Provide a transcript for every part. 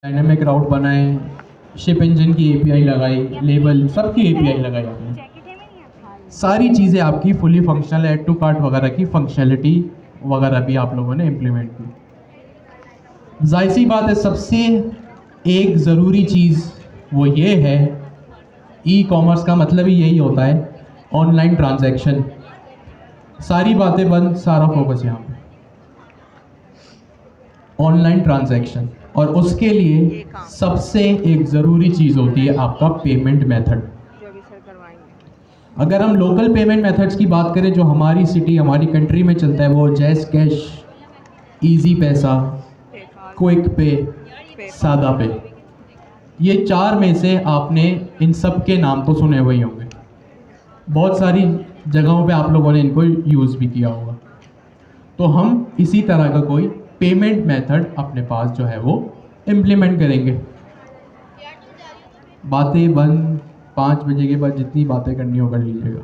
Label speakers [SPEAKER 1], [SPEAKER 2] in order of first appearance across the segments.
[SPEAKER 1] Dynamic route बनाए, ship engine की API लगाई, लेबल सबकी एपीआई लगाई आपने। सारी चीज़ें आपकी fully functional, add to cart वगैरह की फंक्शनलिटी वगैरह भी आप लोगों ने इम्प्लीमेंट की। जाहिर सी बात है, सबसे एक ज़रूरी चीज़ वो ये है, ई कॉमर्स का मतलब ही यही होता है, ऑनलाइन ट्रांजैक्शन। सारी बातें बंद, सारा फोकस यहाँ पे ऑनलाइन ट्रांजैक्शन। और उसके लिए सबसे एक ज़रूरी चीज़ होती है आपका पेमेंट मेथड। अगर हम लोकल पेमेंट मेथड्स की बात करें जो हमारी सिटी, हमारी कंट्री में चलता है, वो जैज़ कैश, इजी पैसा, क्विक पे, सादा पे। ये चार में से आपने इन सब के नाम तो सुने हुए ही होंगे। बहुत सारी जगहों पे आप लोगों ने इनको यूज़ भी किया होगा। तो हम इसी तरह का कोई पेमेंट मेथड अपने पास जो है वो इम्प्लीमेंट करेंगे। बातें बंद, 5 बजे के बाद जितनी बातें करनी हो कर लीजिएगा,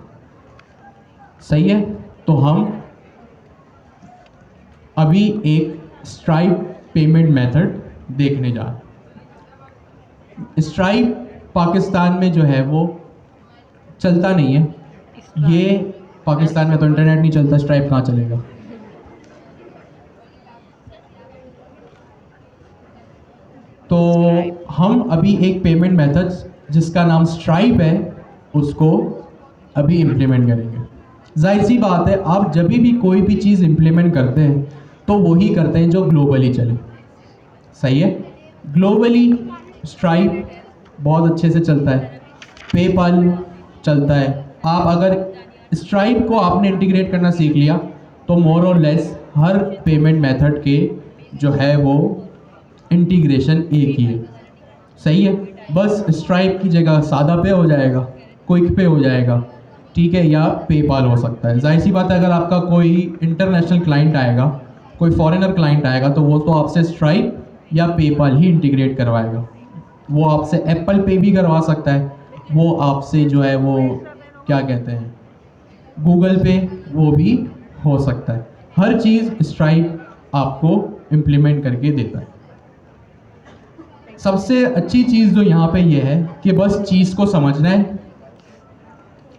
[SPEAKER 1] सही है। तो हम अभी एक स्ट्राइप पेमेंट मेथड देखने जा रहे हैं। स्ट्राइप पाकिस्तान में जो है वो चलता नहीं है। ये पाकिस्तान में तो इंटरनेट नहीं चलता, स्ट्राइप कहाँ चलेगा। तो हम अभी एक पेमेंट मेथड जिसका नाम स्ट्राइप है उसको अभी इम्प्लीमेंट करेंगे। जाहिर सी बात है, आप जब भी कोई भी चीज़ इम्प्लीमेंट करते हैं तो वही करते हैं जो ग्लोबली चले, सही है। ग्लोबली स्ट्राइप बहुत अच्छे से चलता है, पेपाल चलता है। आप अगर स्ट्राइप को आपने इंटीग्रेट करना सीख लिया तो मोर और लेस हर पेमेंट मेथड के जो है वो इंटीग्रेशन एक ही है, सही है। बस स्ट्राइप की जगह सादा पे हो जाएगा, क्विक पे हो जाएगा, ठीक है, या पेपाल हो सकता है। जाहिर सी बात है, अगर आपका कोई इंटरनेशनल क्लाइंट आएगा, कोई फॉरेनर क्लाइंट आएगा, तो वो तो आपसे स्ट्राइप या पेपाल ही इंटीग्रेट करवाएगा। वो आपसे एप्पल पे भी करवा सकता है, वो आपसे जो है वो क्या कहते हैं गूगल पे, वो भी हो सकता है। हर चीज़ स्ट्राइप आपको इम्प्लीमेंट करके देता है। सबसे अच्छी चीज़ जो यहाँ पे ये है कि बस चीज़ को समझना है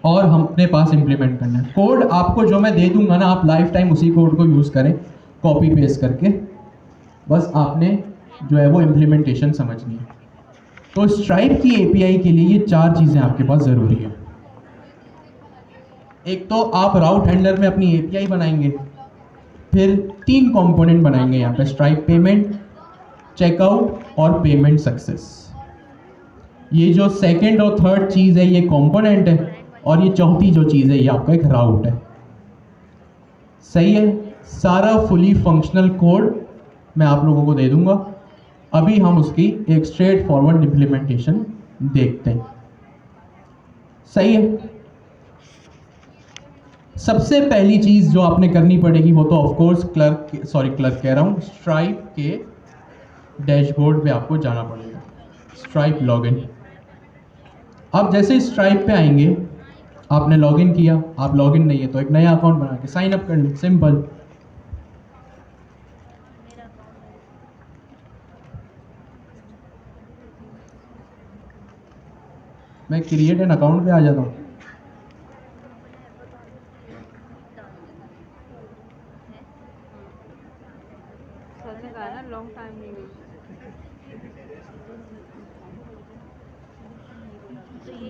[SPEAKER 1] और हम अपने पास इम्प्लीमेंट करना है। कोड आपको जो मैं दे दूंगा ना, आप लाइफ टाइम उसी कोड को यूज़ करें, कॉपी पेस्ट करके। बस आपने जो है वो इम्प्लीमेंटेशन समझनी है। तो स्ट्राइप की एपीआई के लिए ये चार चीज़ें आपके पास ज़रूरी है। एक तो आप राउट हैंडलर में अपनी एपीआई बनाएंगे, फिर 3 कंपोनेंट बनाएंगे यहाँ पे, स्ट्राइप पेमेंट, चेकआउट और पेमेंट सक्सेस। ये जो सेकंड और थर्ड चीज़ है ये कंपोनेंट है, और ये चौथी जो चीज़ है ये आपका एक राउट है, सही है। सारा फुली फंक्शनल कोड मैं आप लोगों को दे दूंगा। अभी हम उसकी एक स्ट्रेट फॉरवर्ड इम्प्लीमेंटेशन देखते हैं, सही है। सबसे पहली चीज़ जो आपने करनी पड़ेगी वो तो ऑफ कोर्स क्लर्क कह रहा हूँ, स्ट्राइप के डैशबोर्ड पे आपको जाना पड़ेगा, स्ट्राइप लॉगिन। आप जैसे स्ट्राइप पे आएंगे, आपने लॉगिन किया, आप लॉगिन नहीं है तो एक नया अकाउंट बना के साइन अप कर लें, सिंपल। मैं क्रिएट एन अकाउंट पे आ जाता हूँ।
[SPEAKER 2] लॉन्ग टाइम नहीं हुई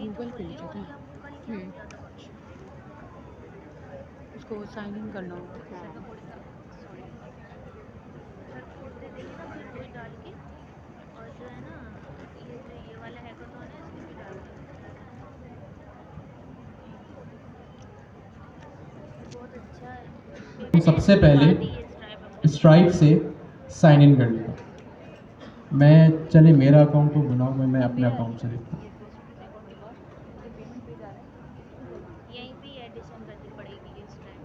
[SPEAKER 2] गूगल पे लिखा था। उसको साइन इन करना होगा।
[SPEAKER 1] सबसे पहले स्ट्राइप से साइन इन कर लेगा। मैं चले मेरा अकाउंट को बनाऊँ, मैं अपने अकाउंट से देखता हूँ।
[SPEAKER 3] यहीं पे एडिशन करनी पड़ेगी ये स्ट्राइप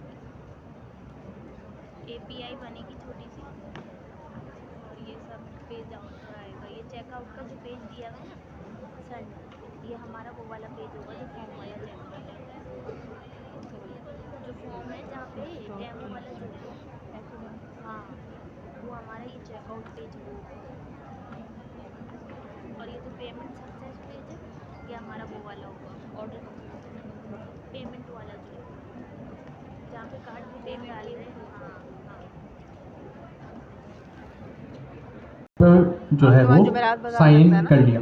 [SPEAKER 3] की एपीआई बनेगी छोटी सी, और ये सब पेज आउट का आएगा। ये चेकआउट का जो पेज दिया हुआ है ना सेंड, ये हमारा वो वाला पेज होगा जो फॉर्म वाला चेकआउट है, जो फॉर्म है जहाँ पे डेमो वाला जो है, हाँ वो हमारा ये चेकआउट पेज होगा। हमारा वो वाला होगा ऑर्डर पेमेंट वाला जो है जहाँ पे कार्ड डिटेल डाली है हाँ हाँ
[SPEAKER 1] पर जो है वो साइन इन कर लिया।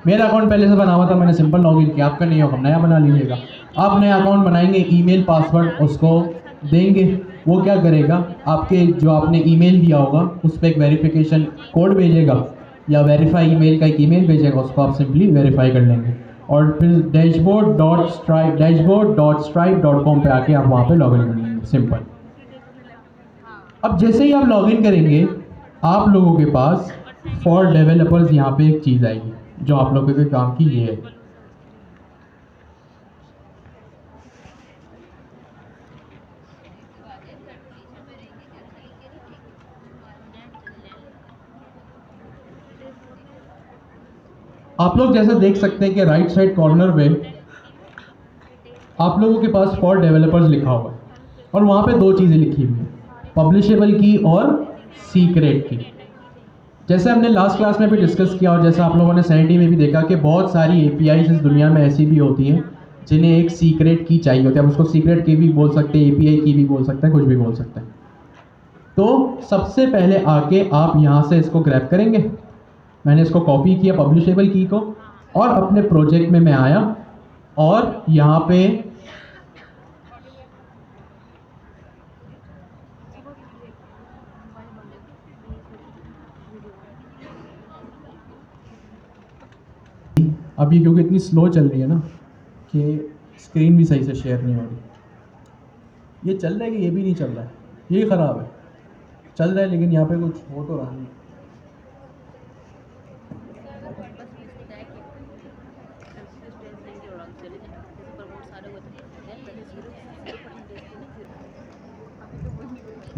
[SPEAKER 1] मेरा अकाउंट पहले से बना हुआ था, मैंने सिंपल लॉगिन किया, आपका नहीं होगा, नया बना लीजिएगा। आप नया अकाउंट बनाएंगे, ईमेल पासवर्ड उसको देंगे, वो क्या करेगा, आपके जो आपने ईमेल दिया होगा उस पर एक वेरिफिकेशन कोड भेजेगा या वेरीफाई ईमेल का एक ईमेल भेजेगा, उसको आप सिंपली वेरीफाई कर लेंगे और फिर dashboard.stripe.com पे आके आप वहाँ पे लॉगिन कर लेंगे, सिंपल। अब जैसे ही आप लॉगिन करेंगे, आप लोगों के पास फॉर डेवलपर्स यहाँ पे एक चीज़ आएगी जो आप लोगों के काम की ये है। आप लोग जैसा देख सकते हैं कि राइट साइड कॉर्नर पे आप लोगों के पास फॉर डेवलपर्स लिखा हुआ है और वहाँ पे दो चीज़ें लिखी हुई हैं, पब्लिशेबल की और सीक्रेट की। जैसे हमने लास्ट क्लास में भी डिस्कस किया और जैसा आप लोगों ने सैनिटी में भी देखा कि बहुत सारी एपीआईज इस दुनिया में ऐसी भी होती हैं जिन्हें एक सीक्रेट की चाहिए होती है। आप उसको सीक्रेट की भी बोल सकते हैं, एपीआई की भी बोल सकते हैं, कुछ भी बोल सकते हैं। तो सबसे पहले आके आप यहाँ से इसको ग्रैब करेंगे। मैंने इसको कॉपी किया पब्लिशेबल की को और अपने प्रोजेक्ट में मैं आया और यहाँ पे अभी क्योंकि इतनी स्लो चल रही है ना कि स्क्रीन भी सही से शेयर नहीं हो रही। ये चल रहा है कि ये भी नहीं चल रहा है, यही ख़राब है। चल रहा है लेकिन यहाँ पे कुछ हो तो रहा नहीं।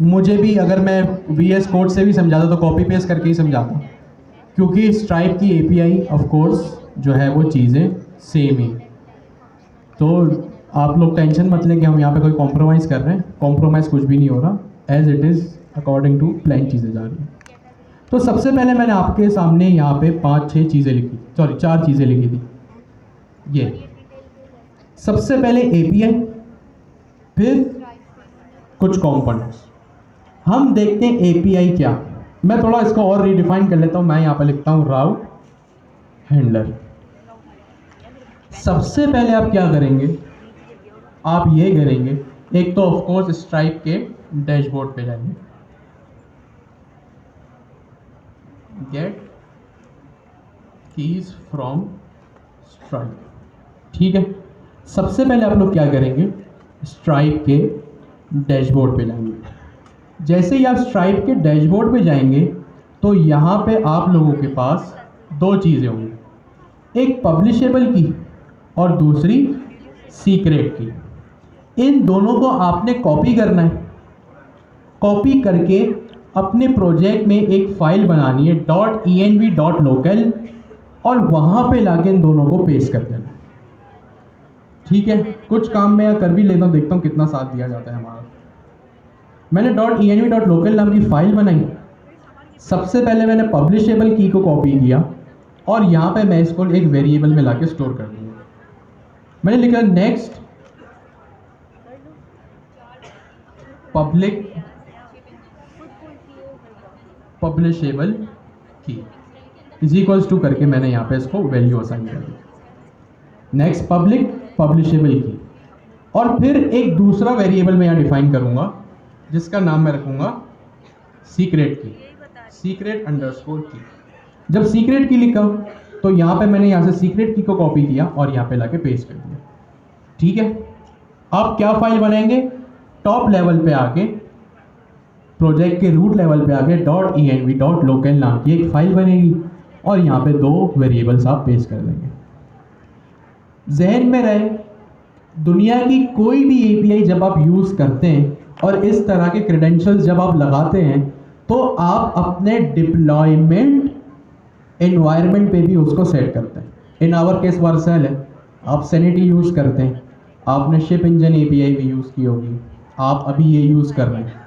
[SPEAKER 1] मुझे भी अगर मैं VS कोड से भी समझाता तो कॉपी पेस्ट करके ही समझाता, क्योंकि स्ट्राइप की API ऑफ कोर्स जो है वो चीज़ें सेम ही। तो आप लोग टेंशन मत लें कि हम यहाँ पे कोई कॉम्प्रोमाइज़ कर रहे हैं, कॉम्प्रोमाइज़ कुछ भी नहीं हो रहा, as it is according to plan चीज़ें जा रही हैं। तो सबसे पहले मैंने आपके सामने यहाँ पे 5-6 चीज़ें लिखी, 4 चीज़ें लिखी थी। ये सबसे पहले API, फिर कुछ कॉम्पोनेंट्स। हम देखते हैं API क्या। मैं थोड़ा इसको और रीडिफाइन कर लेता हूँ। मैं यहाँ पर लिखता हूँ राउट हैंडलर। सबसे पहले आप क्या करेंगे, आप ये करेंगे, एक तो ऑफ कोर्स स्ट्राइप के डैशबोर्ड पे जाएंगे, गेट कीज फ्रॉम स्ट्राइप, ठीक है। सबसे पहले आप लोग क्या करेंगे, स्ट्राइप के डैशबोर्ड पे जाएंगे। जैसे ही आप स्ट्राइप के डैशबोर्ड पे जाएंगे तो यहाँ पे आप लोगों के पास दो चीज़ें होंगी, एक पब्लिशेबल की और दूसरी सीक्रेट की। इन दोनों को आपने कॉपी करना है। कॉपी करके अपने प्रोजेक्ट में एक फाइल बनानी है .env.local और वहाँ पे लाके इन दोनों को पेस्ट कर देना, ठीक है। कुछ काम मैं कर भी लेता हूँ, देखता हूँ कितना साथ दिया जाता है हमारा। मैंने .env.local नाम की फाइल बनाई। सबसे पहले मैंने पब्लिशेबल की को कॉपी किया और यहाँ पे मैं इसको एक वेरिएबल में लाके स्टोर कर दूँगा। मैंने लिखा नेक्स्ट पब्लिक पब्लिशेबल की इज इक्वल्स टू करके मैंने यहाँ पे इसको वैल्यू असाइन कर दी। नेक्स्ट पब्लिक पब्लिशेबल की, और फिर एक दूसरा वेरिएबल मैं यहाँ डिफाइन करूँगा जिसका नाम मैं रखूँगा सीक्रेट की, सीक्रेट अंडरस्कोर की। जब सीक्रेट की लिखा तो यहाँ पे मैंने यहाँ से सीक्रेट की को कॉपी किया और यहाँ पे लाके पेस्ट कर दिया, ठीक है। आप क्या फाइल बनाएंगे, टॉप लेवल पे आके, प्रोजेक्ट के रूट लेवल पे आके .env.local नाम की एक फाइल बनेगी और यहाँ पे दो वेरिएबल्स आप पेस्ट कर देंगे। जहन में रहे, दुनिया की कोई भी API जब आप यूज़ करते हैं और इस तरह के क्रेडेंशियल्स जब आप लगाते हैं तो आप अपने डिप्लॉयमेंट एनवायरनमेंट पे भी उसको सेट करते हैं। इन आवर केस वर्सेल है, आप सैनिटी यूज़ करते हैं, आपने शिप इंजन API भी यूज़ की होगी, आप अभी ये यूज़ कर रहे हैं।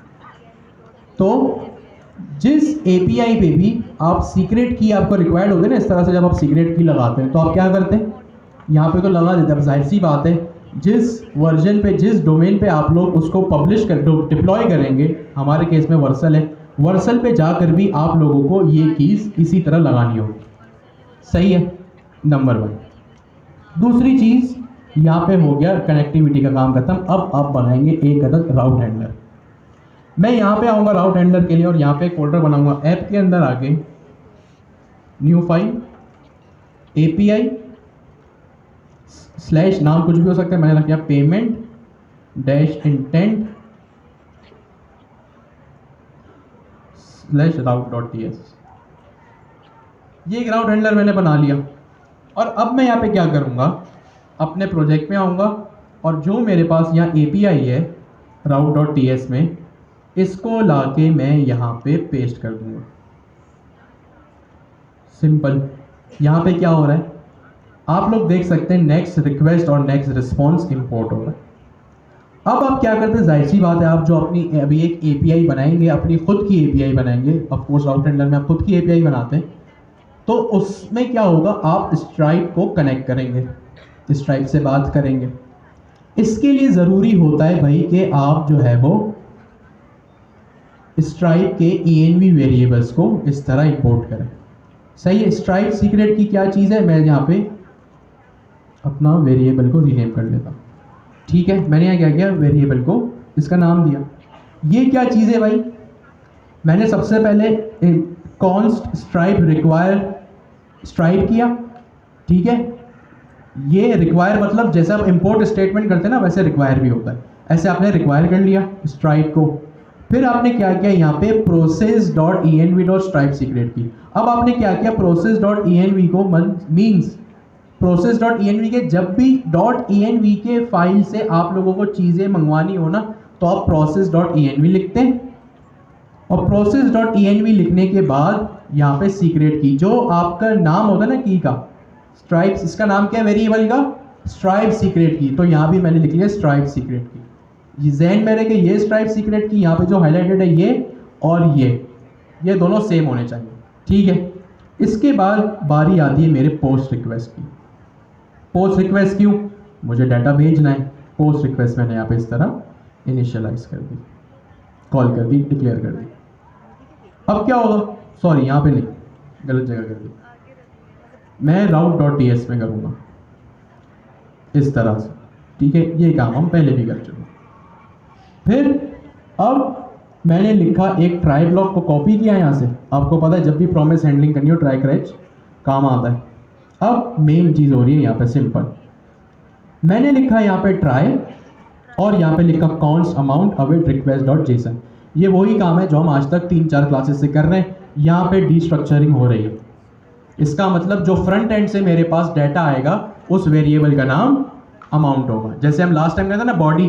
[SPEAKER 1] तो जिस API पे भी आप सीक्रेट की आपको रिक्वायर्ड होते हैं ना, इस तरह से जब आप सीक्रेट की लगाते हैं तो आप क्या करते हैं, यहाँ पे तो लगा देते हैं, अब जाहिर सी बात है जिस वर्जन पे जिस डोमेन पे आप लोग उसको पब्लिश कर डिप्लॉय करेंगे, हमारे केस में वर्सल है, वर्सल पे जाकर भी आप लोगों को ये कीज़ इसी तरह लगानी होगी। सही है, नंबर 1। दूसरी चीज़, यहाँ पे हो गया कनेक्टिविटी का काम खत्म। अब आप बनाएंगे एक अदद राउट हैंडलर। मैं यहाँ पे आऊँगा राउट हैंडलर के लिए और यहाँ पे एक फोल्डर बनाऊंगा। ऐप के अंदर आके न्यू फाइल API / नाम कुछ भी हो सकता है, मैंने रख दिया पेमेंट -intent /route.ts। ये एक राउट हैंडलर मैंने बना लिया। और अब मैं यहाँ पे क्या करूँगा, अपने प्रोजेक्ट में आऊँगा और जो मेरे पास यहाँ API है route.ts में, इसको लाके मैं यहाँ पे पेस्ट कर दूँगा। सिंपल। यहाँ पे क्या हो रहा है, आप लोग देख सकते हैं नेक्स्ट रिक्वेस्ट और नेक्स्ट रिस्पॉन्स इंपोर्ट हो रहा है। अब आप क्या करते हैं, जाहिर सी बात है आप जो अपनी अभी एक API बनाएंगे, अपनी खुद की API बनाएंगे, ऑफ कोर्स राउट हैंडलर में आप खुद की API बनाते हैं, तो उसमें क्या होगा, आप स्ट्राइप को कनेक्ट करेंगे, स्ट्राइप से बात करेंगे। इसके लिए ज़रूरी होता है भाई कि आप जो है वो स्ट्राइप के env वेरिएबल्स को इस तरह इंपोर्ट करें। सही है। स्ट्राइप सीक्रेट की क्या चीज़ है, मैं यहाँ पे अपना वेरिएबल को रीनेम कर लेता हूँ। ठीक है, मैंने यहाँ क्या किया, वेरिएबल को इसका नाम दिया। ये क्या चीज़ है भाई, मैंने सबसे पहले कॉन्स्ट स्ट्राइप रिक्वायर स्ट्राइप किया। ठीक है, ये रिक्वायर मतलब जैसे आप इंपोर्ट स्टेटमेंट करते हैं ना, वैसे रिक्वायर भी होता है। ऐसे आपने रिक्वायर कर लिया स्ट्राइप को। फिर आपने क्या किया, यहाँ पे process.env.stripe सीक्रेट की। अब आपने क्या किया, process.env को मीन्स process.env के जब भी .env के फाइल से आप लोगों को चीज़ें मंगवानी हो ना, तो आप process.env लिखते हैं। और process.env लिखने के बाद यहाँ पे सीक्रेट की, जो आपका नाम होता है ना की का, स्ट्राइप, इसका नाम क्या है वेरिएबल का, स्ट्राइप सीक्रेट की। तो यहाँ भी मैंने लिख लिया स्ट्राइप सीक्रेट की। ये ज़हन में रहे कि ये स्ट्राइप सीक्रेट की, यहाँ पे जो हाईलाइटेड है ये और ये दोनों सेम होने चाहिए। ठीक है, इसके बाद बारी आती है मेरे पोस्ट रिक्वेस्ट की। पोस्ट रिक्वेस्ट क्यों, मुझे डाटा भेजना है। पोस्ट रिक्वेस्ट मैंने यहाँ पे इस तरह इनिशियलाइज कर दी, कॉल कर दी, डिक्लेयर कर दी। अब क्या होगा, सॉरी यहाँ पे नहीं, गलत जगह कर दी, मैं route.ts में करूँगा इस तरह से। ठीक है, ये काम हम पहले भी कर चुके। फिर अब मैंने लिखा एक ट्राई ब्लॉक को कॉपी किया यहाँ से। आपको पता है जब भी प्रॉमिस हैंडलिंग करनी हो ट्राई क्रैच काम आता है। अब मेन चीज़ हो रही है यहाँ पे सिंपल, मैंने लिखा यहाँ पे ट्राई और यहाँ पे लिखा कॉन्स्ट अमाउंट अवेट request.json। ये वही काम है जो हम आज तक 3-4 क्लासेस से कर रहे हैं। यहाँ पे डीस्ट्रक्चरिंग हो रही है। इसका मतलब जो फ्रंट एंड से मेरे पास डाटा आएगा उस वेरिएबल का नाम अमाउंट होगा। जैसे हम लास्ट टाइम कहते ना बॉडी,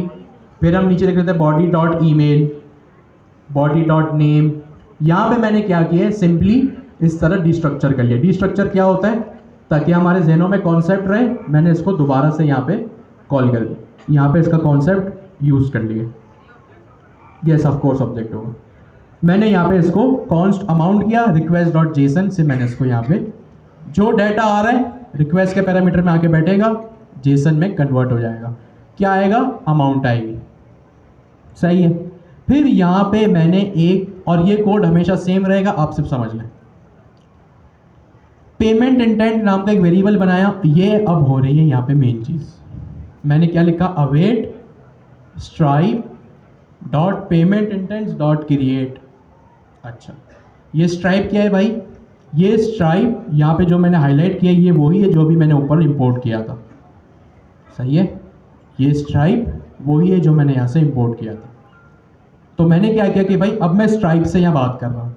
[SPEAKER 1] फिर हम नीचे लिख देते हैं body.email, body.name। यहाँ पे मैंने क्या किया है, सिंपली इस तरह डीस्ट्रक्चर कर लिया। डीस्ट्रक्चर क्या होता है, ताकि हमारे जहनों में कॉन्सेप्ट रहे, मैंने इसको दोबारा से यहाँ पे कॉल कर दिया। यहाँ पे इसका कॉन्सेप्ट यूज़ कर लिया। यस ऑफ कोर्स ऑब्जेक्ट होगा। मैंने यहाँ पे इसको कॉन्स्ट अमाउंट किया, request.json से मैंने इसको यहाँ पे जो डाटा आ रहा है रिक्वेस्ट के पैरामीटर में आके बैठेगा, जेसन में कन्वर्ट हो जाएगा। क्या आएगा, अमाउंट आएगी। सही है। फिर यहाँ पे मैंने एक, और ये कोड हमेशा सेम रहेगा, आप सिर्फ समझ लें। पेमेंट इंटेंट नाम का एक वेरिएबल बनाया। ये अब हो रही है यहाँ पे मेन चीज़, मैंने क्या लिखा, await stripe dot payment intends dot create. अच्छा, ये स्ट्राइप क्या है भाई, ये स्ट्राइप यहाँ पे जो मैंने हाईलाइट किया ये वही है जो भी मैंने ऊपर इंपोर्ट किया था। सही है, ये स्ट्राइप वही है जो मैंने यहाँ से इंपोर्ट किया था। तो मैंने क्या किया कि भाई अब मैं स्ट्राइप से यहाँ बात कर रहा हूँ।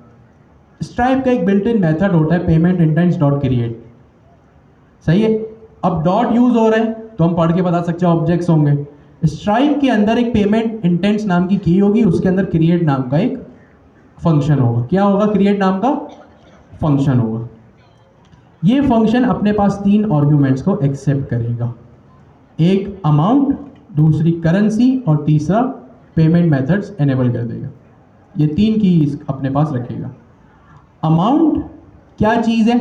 [SPEAKER 1] स्ट्राइप का एक बिल्ट इन मेथड होता है पेमेंट इंटेंट्स डॉट क्रिएट। सही है। अब डॉट यूज हो रहा है तो हम पढ़ के बता सकते हैं ऑब्जेक्ट्स होंगे। स्ट्राइप के अंदर एक पेमेंट इंटेंट्स नाम की की होगी, उसके अंदर क्रिएट नाम का एक फंक्शन होगा। क्या होगा, क्रिएट नाम का फंक्शन होगा। ये फंक्शन अपने पास 3 आर्ग्यूमेंट्स को एक्सेप्ट करेगा, एक अमाउंट, दूसरी करेंसी और तीसरा पेमेंट मेथड्स एनेबल कर देगा। ये 3 की अपने पास रखेगा। अमाउंट क्या चीज़ है,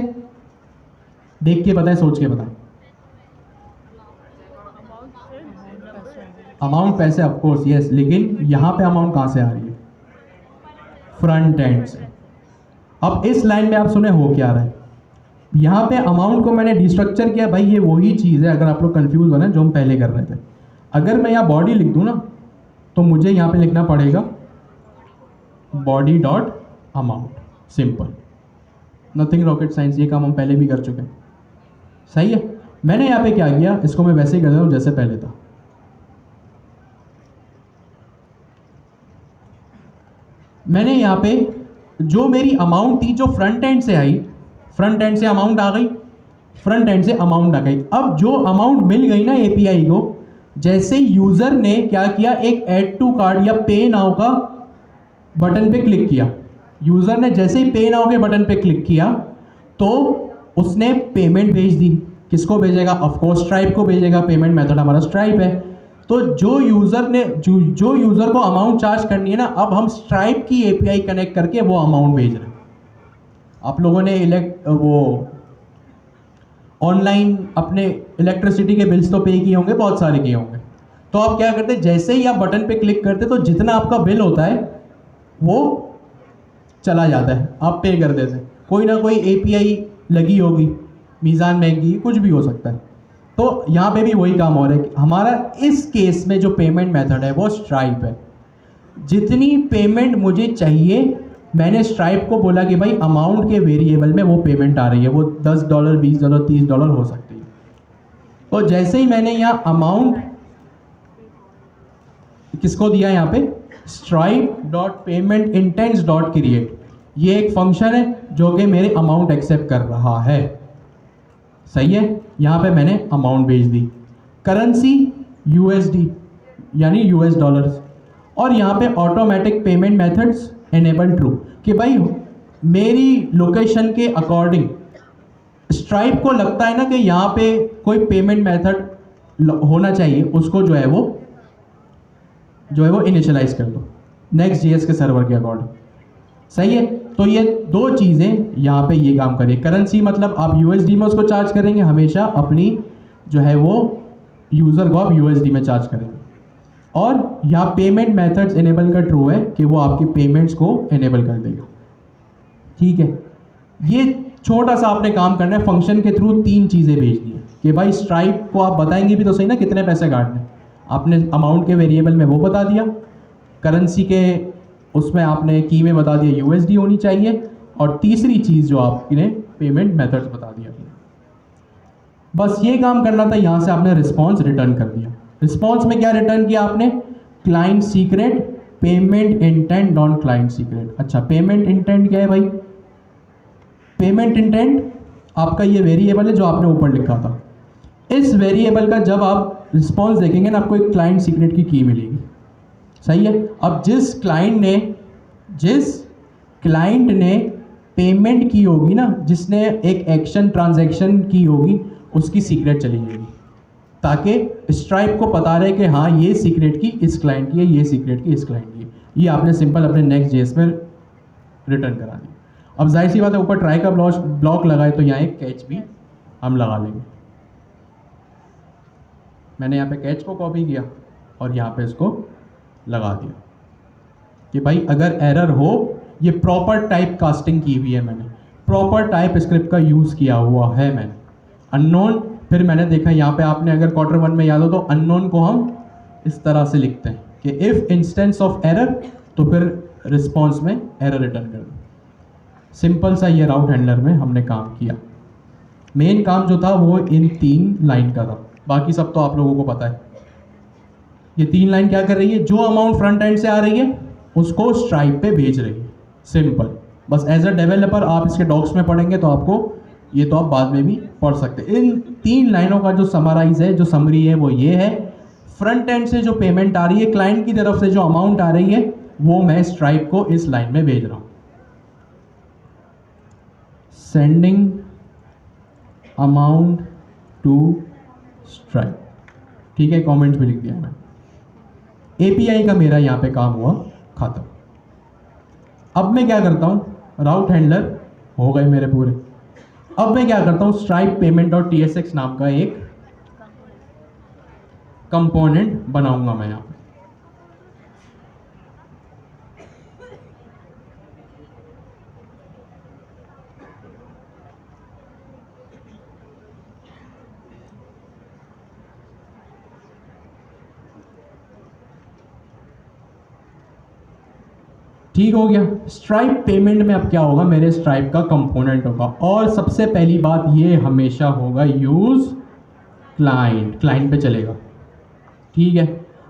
[SPEAKER 1] देख के बताएं, सोच के बताएं। अमाउंट पैसे ऑफ कोर्स यस, लेकिन यहाँ पे अमाउंट कहाँ से आ रही है? फ्रंट एंड से। अब इस लाइन में आप सुने हो क्या रहा है? यहाँ पे अमाउंट को मैंने डिस्ट्रक्चर किया, भाई ये वही चीज़ है, अगर आप लोग कंफ्यूज हो रहे हैं जो हम पहले कर रहे थे। अगर मैं यहाँ बॉडी लिख दूँ ना, तो मुझे यहाँ पे लिखना पड़ेगा body dot amount, simple, nothing rocket science. ये काम हम पहले भी कर चुके हैं, सही है। मैंने यहाँ पे क्या किया, इसको मैं वैसे ही कर देता हूँ जैसे पहले था। मैंने यहाँ पे जो मेरी अमाउंट थी, जो फ्रंट एंड से आई, फ्रंट एंड से अमाउंट आ गई, फ्रंट एंड से अमाउंट आ गई। अब जो अमाउंट मिल गई ना एपीआई को, जैसे यूजर ने क्या किया, एक ऐड टू कार्ड या पे नाउ का बटन पे क्लिक किया, यूजर ने जैसे ही पे नाउ के बटन पे क्लिक किया तो उसने पेमेंट भेज दी। किसको भेजेगा? ऑफ कोर्स स्ट्राइप को भेजेगा, पेमेंट मेथड हमारा स्ट्राइप है। तो जो यूजर ने जो यूजर को अमाउंट चार्ज करनी है ना, अब हम स्ट्राइप की एपीआई कनेक्ट करके वो अमाउंट भेज रहे हैं। आप लोगों ने वो ऑनलाइन अपने इलेक्ट्रिसिटी के बिल्स तो पे किए होंगे, बहुत सारे किए होंगे। तो आप क्या करते, जैसे ही आप बटन पे क्लिक करते तो जितना आपका बिल होता है वो चला जाता है, आप पे कर देते हैं। कोई ना कोई एपीआई लगी होगी, मीज़ान महंगी, कुछ भी हो सकता है। तो यहाँ पे भी वही काम हो रहा है कि हमारा इस केस में जो पेमेंट मेथड है वो स्ट्राइप है। जितनी पेमेंट मुझे चाहिए, मैंने स्ट्राइप को बोला कि भाई अमाउंट के वेरिएबल में वो पेमेंट आ रही है, वो $10, $20, $30 हो सकती है। तो जैसे ही मैंने यहाँ अमाउंट किसको दिया, यहाँ पे stripe.paymentintents.create, ये एक फंक्शन है जो कि मेरे अमाउंट एक्सेप्ट कर रहा है, सही है। यहाँ पे मैंने अमाउंट भेज दी, करेंसी यूएसडी यानी यूएस डॉलर्स, और यहाँ पे automatic payment methods enable true, कि भाई मेरी लोकेशन के अकॉर्डिंग स्ट्राइप को लगता है ना कि यहाँ पे कोई पेमेंट मेथड होना चाहिए, उसको जो है वो इनिशियलाइज कर दो नेक्स्ट जीएस के सर्वर के अकॉर्डिंग, सही है। तो ये दो चीज़ें यहाँ पे ये काम करिए। करेंसी मतलब आप यूएसडी में उसको चार्ज करेंगे, हमेशा अपनी जो है वो यूज़र को आप यूएसडी में चार्ज करेंगे। और यहाँ पेमेंट मेथड्स इनेबल का ट्रू है कि वो आपकी पेमेंट्स को इनेबल कर देगा, ठीक है। ये छोटा सा आपने काम करना है, फंक्शन के थ्रू 3 चीज़ें भेजनी है कि भाई स्ट्राइप को आप बताएंगे भी तो सही ना कितने पैसे काटने। आपने अमाउंट के वेरिएबल में वो बता दिया, करेंसी के उसमें आपने की में बता दिया यूएसडी होनी चाहिए, और तीसरी चीज़ जो आपने पेमेंट मेथड्स बता दिया। बस ये काम करना था। यहाँ से आपने रिस्पॉन्स रिटर्न कर दिया। रिस्पॉन्स में क्या रिटर्न किया आपने? Client secret payment intent dot client secret. अच्छा, पेमेंट इंटेंट क्या है भाई? पेमेंट इंटेंट आपका ये वेरिएबल है जो आपने ऊपर लिखा था। इस वेरिएबल का जब आप रिस्पॉन्स देखेंगे ना, आपको एक क्लाइंट सीक्रेट की की मिलेगी, सही है। अब जिस क्लाइंट ने पेमेंट की होगी ना, जिसने एक एक्शन ट्रांजैक्शन की होगी, उसकी सीक्रेट चली जाएगी, ताकि स्ट्राइप को पता रहे कि हाँ ये सीक्रेट की इस क्लाइंट की है, ये सीक्रेट की इस क्लाइंट की है। ये आपने सिंपल अपने नेक्स्ट जेएस में रिटर्न करा दी। अब जाहिर सी बात है, ऊपर ट्राई का ब्लॉक लगाए तो यहाँ एक कैच भी हम लगा लेंगे। मैंने यहाँ पे कैच को कॉपी किया और यहाँ पे इसको लगा दिया कि भाई अगर एरर हो, ये प्रॉपर टाइप कास्टिंग की हुई है, मैंने प्रॉपर टाइप स्क्रिप्ट का यूज़ किया हुआ है मैंने। अननोन, फिर मैंने देखा यहाँ पे, आपने अगर Q1 में याद हो तो अननोन को हम इस तरह से लिखते हैं कि इफ़ इंस्टेंस ऑफ एरर, तो फिर रिस्पॉन्स में एरर रिटर्न कर दो। सिंपल सा ये राउट हैंडलर में हमने काम किया। मेन काम जो था वो इन 3 लाइन का था, बाकी सब तो आप लोगों को पता है। ये 3 लाइन क्या कर रही है? जो अमाउंट फ्रंट एंड से आ रही है उसको स्ट्राइप पे भेज रही है, सिंपल। बस एज अ डेवलपर आप इसके डॉक्स में पढ़ेंगे तो आपको ये तो आप बाद में भी पढ़ सकते हैं। इन 3 लाइनों का जो समराइज है, जो समरी है, वो ये है, फ्रंट एंड से जो पेमेंट आ रही है, क्लाइंट की तरफ से जो अमाउंट आ रही है, वो मैं स्ट्राइप को इस लाइन में भेज रहा हूँ। सेंडिंग अमाउंट टू स्ट्राइप, ठीक है, कमेंट्स भी लिख दिया है मैंने। एपीआई का मेरा यहाँ पे काम हुआ खत्म। अब मैं क्या करता हूँ, राउट हैंडलर हो गए मेरे पूरे। अब मैं क्या करता हूँ, स्ट्राइप पेमेंट डॉट TSX नाम का एक कंपोनेंट बनाऊंगा मैं यहाँ पे। ठीक हो गया। स्ट्राइप पेमेंट में अब क्या होगा, मेरे स्ट्राइप का कंपोनेंट होगा, और सबसे पहली बात ये हमेशा होगा यूज क्लाइंट, क्लाइंट पे चलेगा। ठीक है,